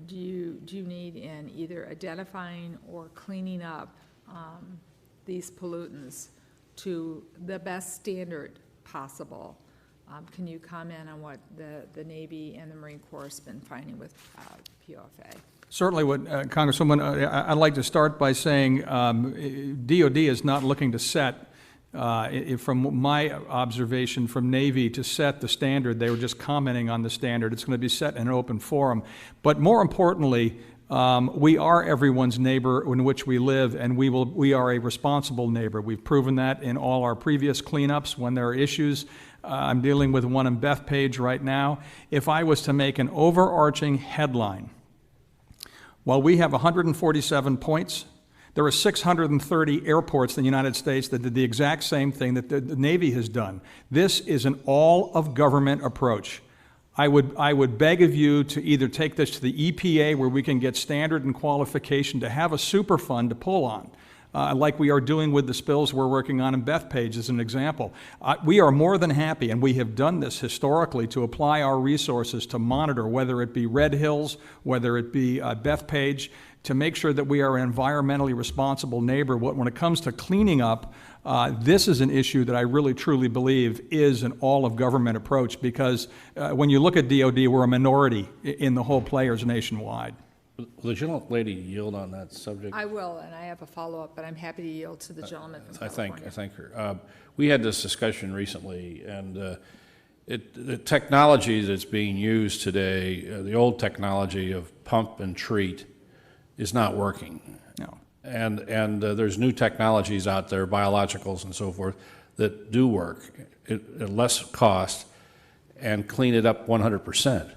do you need in either identifying or cleaning up these pollutants to the best standard possible? Can you comment on what the Navy and the Marine Corps has been finding with POFA? Certainly, Congresswoman, I'd like to start by saying DOD is not looking to set, from my observation from Navy, to set the standard. They were just commenting on the standard. It's going to be set in an open forum. But more importantly, we are everyone's neighbor in which we live, and we are a responsible neighbor. We've proven that in all our previous cleanups when there are issues. I'm dealing with one in Bethpage right now. If I was to make an overarching headline, while we have 147 points, there are 630 airports in the United States that did the exact same thing that the Navy has done. This is an all-of-government approach. I would beg of you to either take this to the EPA, where we can get standard and qualification to have a super fund to pull on, like we are doing with the spills we're working on in Bethpage as an example. We are more than happy, and we have done this historically, to apply our resources to monitor, whether it be Red Hills, whether it be Bethpage, to make sure that we are an environmentally responsible neighbor. When it comes to cleaning up, this is an issue that I really truly believe is an all-of-government approach, because when you look at DOD, we're a minority in the whole players nationwide. Will the gentlelady yield on that subject? I will, and I have a follow-up, but I'm happy to yield to the gentleman from California. I thank her. We had this discussion recently, and the technology that's being used today, the old technology of pump and treat, is not working. No. And there's new technologies out there, biologicals and so forth, that do work at less cost and clean it up 100%.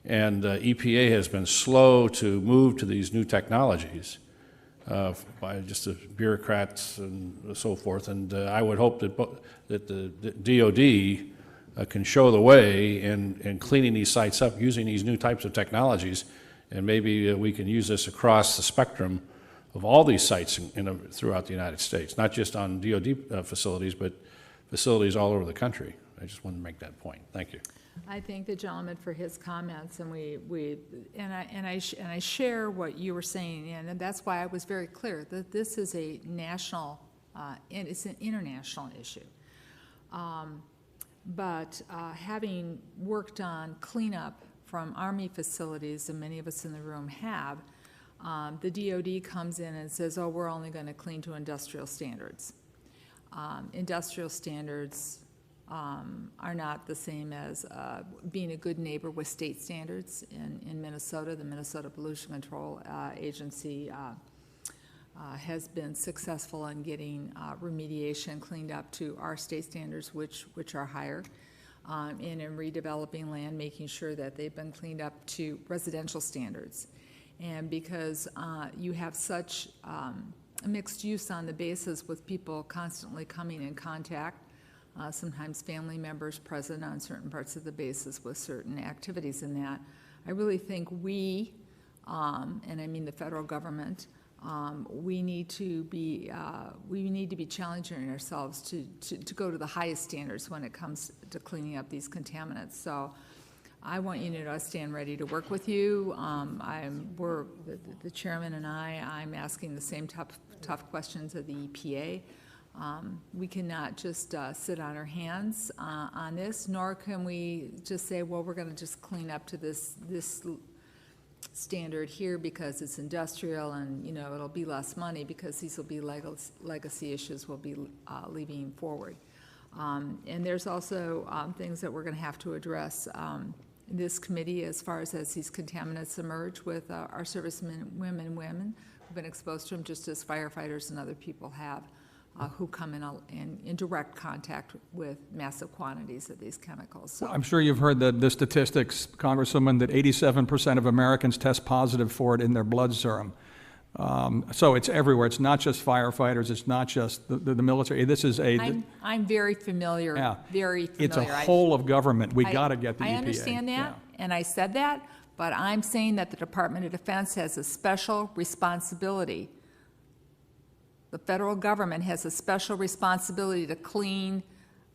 And EPA has been slow to move to these new technologies by just the bureaucrats and so forth. And I would hope that the DOD can show the way in cleaning these sites up using these new types of technologies. And maybe we can use this across the spectrum of all these sites throughout the United States, not just on DOD facilities, but facilities all over the country. I just wanted to make that point. Thank you. I thank the gentleman for his comments, and I share what you were saying, and that's why I was very clear that this is a national and it's an international issue. But having worked on cleanup from Army facilities, and many of us in the room have, the DOD comes in and says, oh, we're only going to clean to industrial standards. Industrial standards are not the same as being a good neighbor with state standards. In Minnesota, the Minnesota Pollution Control Agency has been successful in getting remediation cleaned up to our state standards, which are higher. And in redeveloping land, making sure that they've been cleaned up to residential standards. And because you have such a mixed use on the bases with people constantly coming in contact, sometimes family members present on certain parts of the bases with certain activities in that, I really think we, and I mean the federal government, we need to be challenging ourselves to go to the highest standards when it comes to cleaning up these contaminants. So I want you to know I stand ready to work with you. The chairman and I'm asking the same tough questions of the EPA. We cannot just sit on our hands on this, nor can we just say, well, we're going to just clean up to this standard here because it's industrial and, you know, it'll be less money because these will be legacy issues we'll be leaving forward. And there's also things that we're going to have to address in this committee as far as these contaminants emerge with our servicemen, women who've been exposed to them just as firefighters and other people have. Who come in direct contact with massive quantities of these chemicals. So I'm sure you've heard the statistics, Congresswoman, that 87% of Americans test positive for it in their blood serum. So it's everywhere. It's not just firefighters. It's not just the military. This is I'm very familiar, very familiar. It's a whole of government. We got to get the EPA. I understand that, and I said that, but I'm saying that the Department of Defense has a special responsibility. The federal government has a special responsibility to clean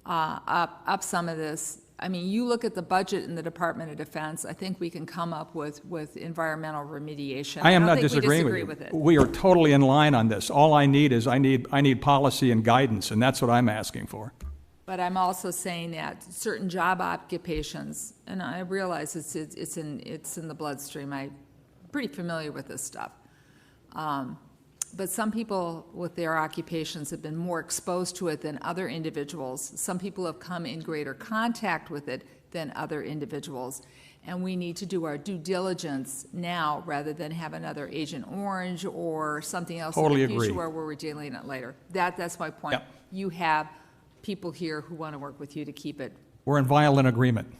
up some of this. I mean, you look at the budget in the Department of Defense, I think we can come up with environmental remediation. I am not don't think disagreeing we disagree with you. it. We are totally in line on this. All I need is I need policy and guidance, and that's what I'm asking for. But I'm also saying that certain job occupations, and I realize it's in the bloodstream. I'm pretty familiar with this stuff. But some people with their occupations have been more exposed to it than other individuals. Some people have come in greater contact with it than other individuals. And we need to do our due diligence now rather than have another Agent Orange or something else in the future where we're dealing it later. That's my point. Yep. You have people here who want to work with you to keep it. We're in violent agreement.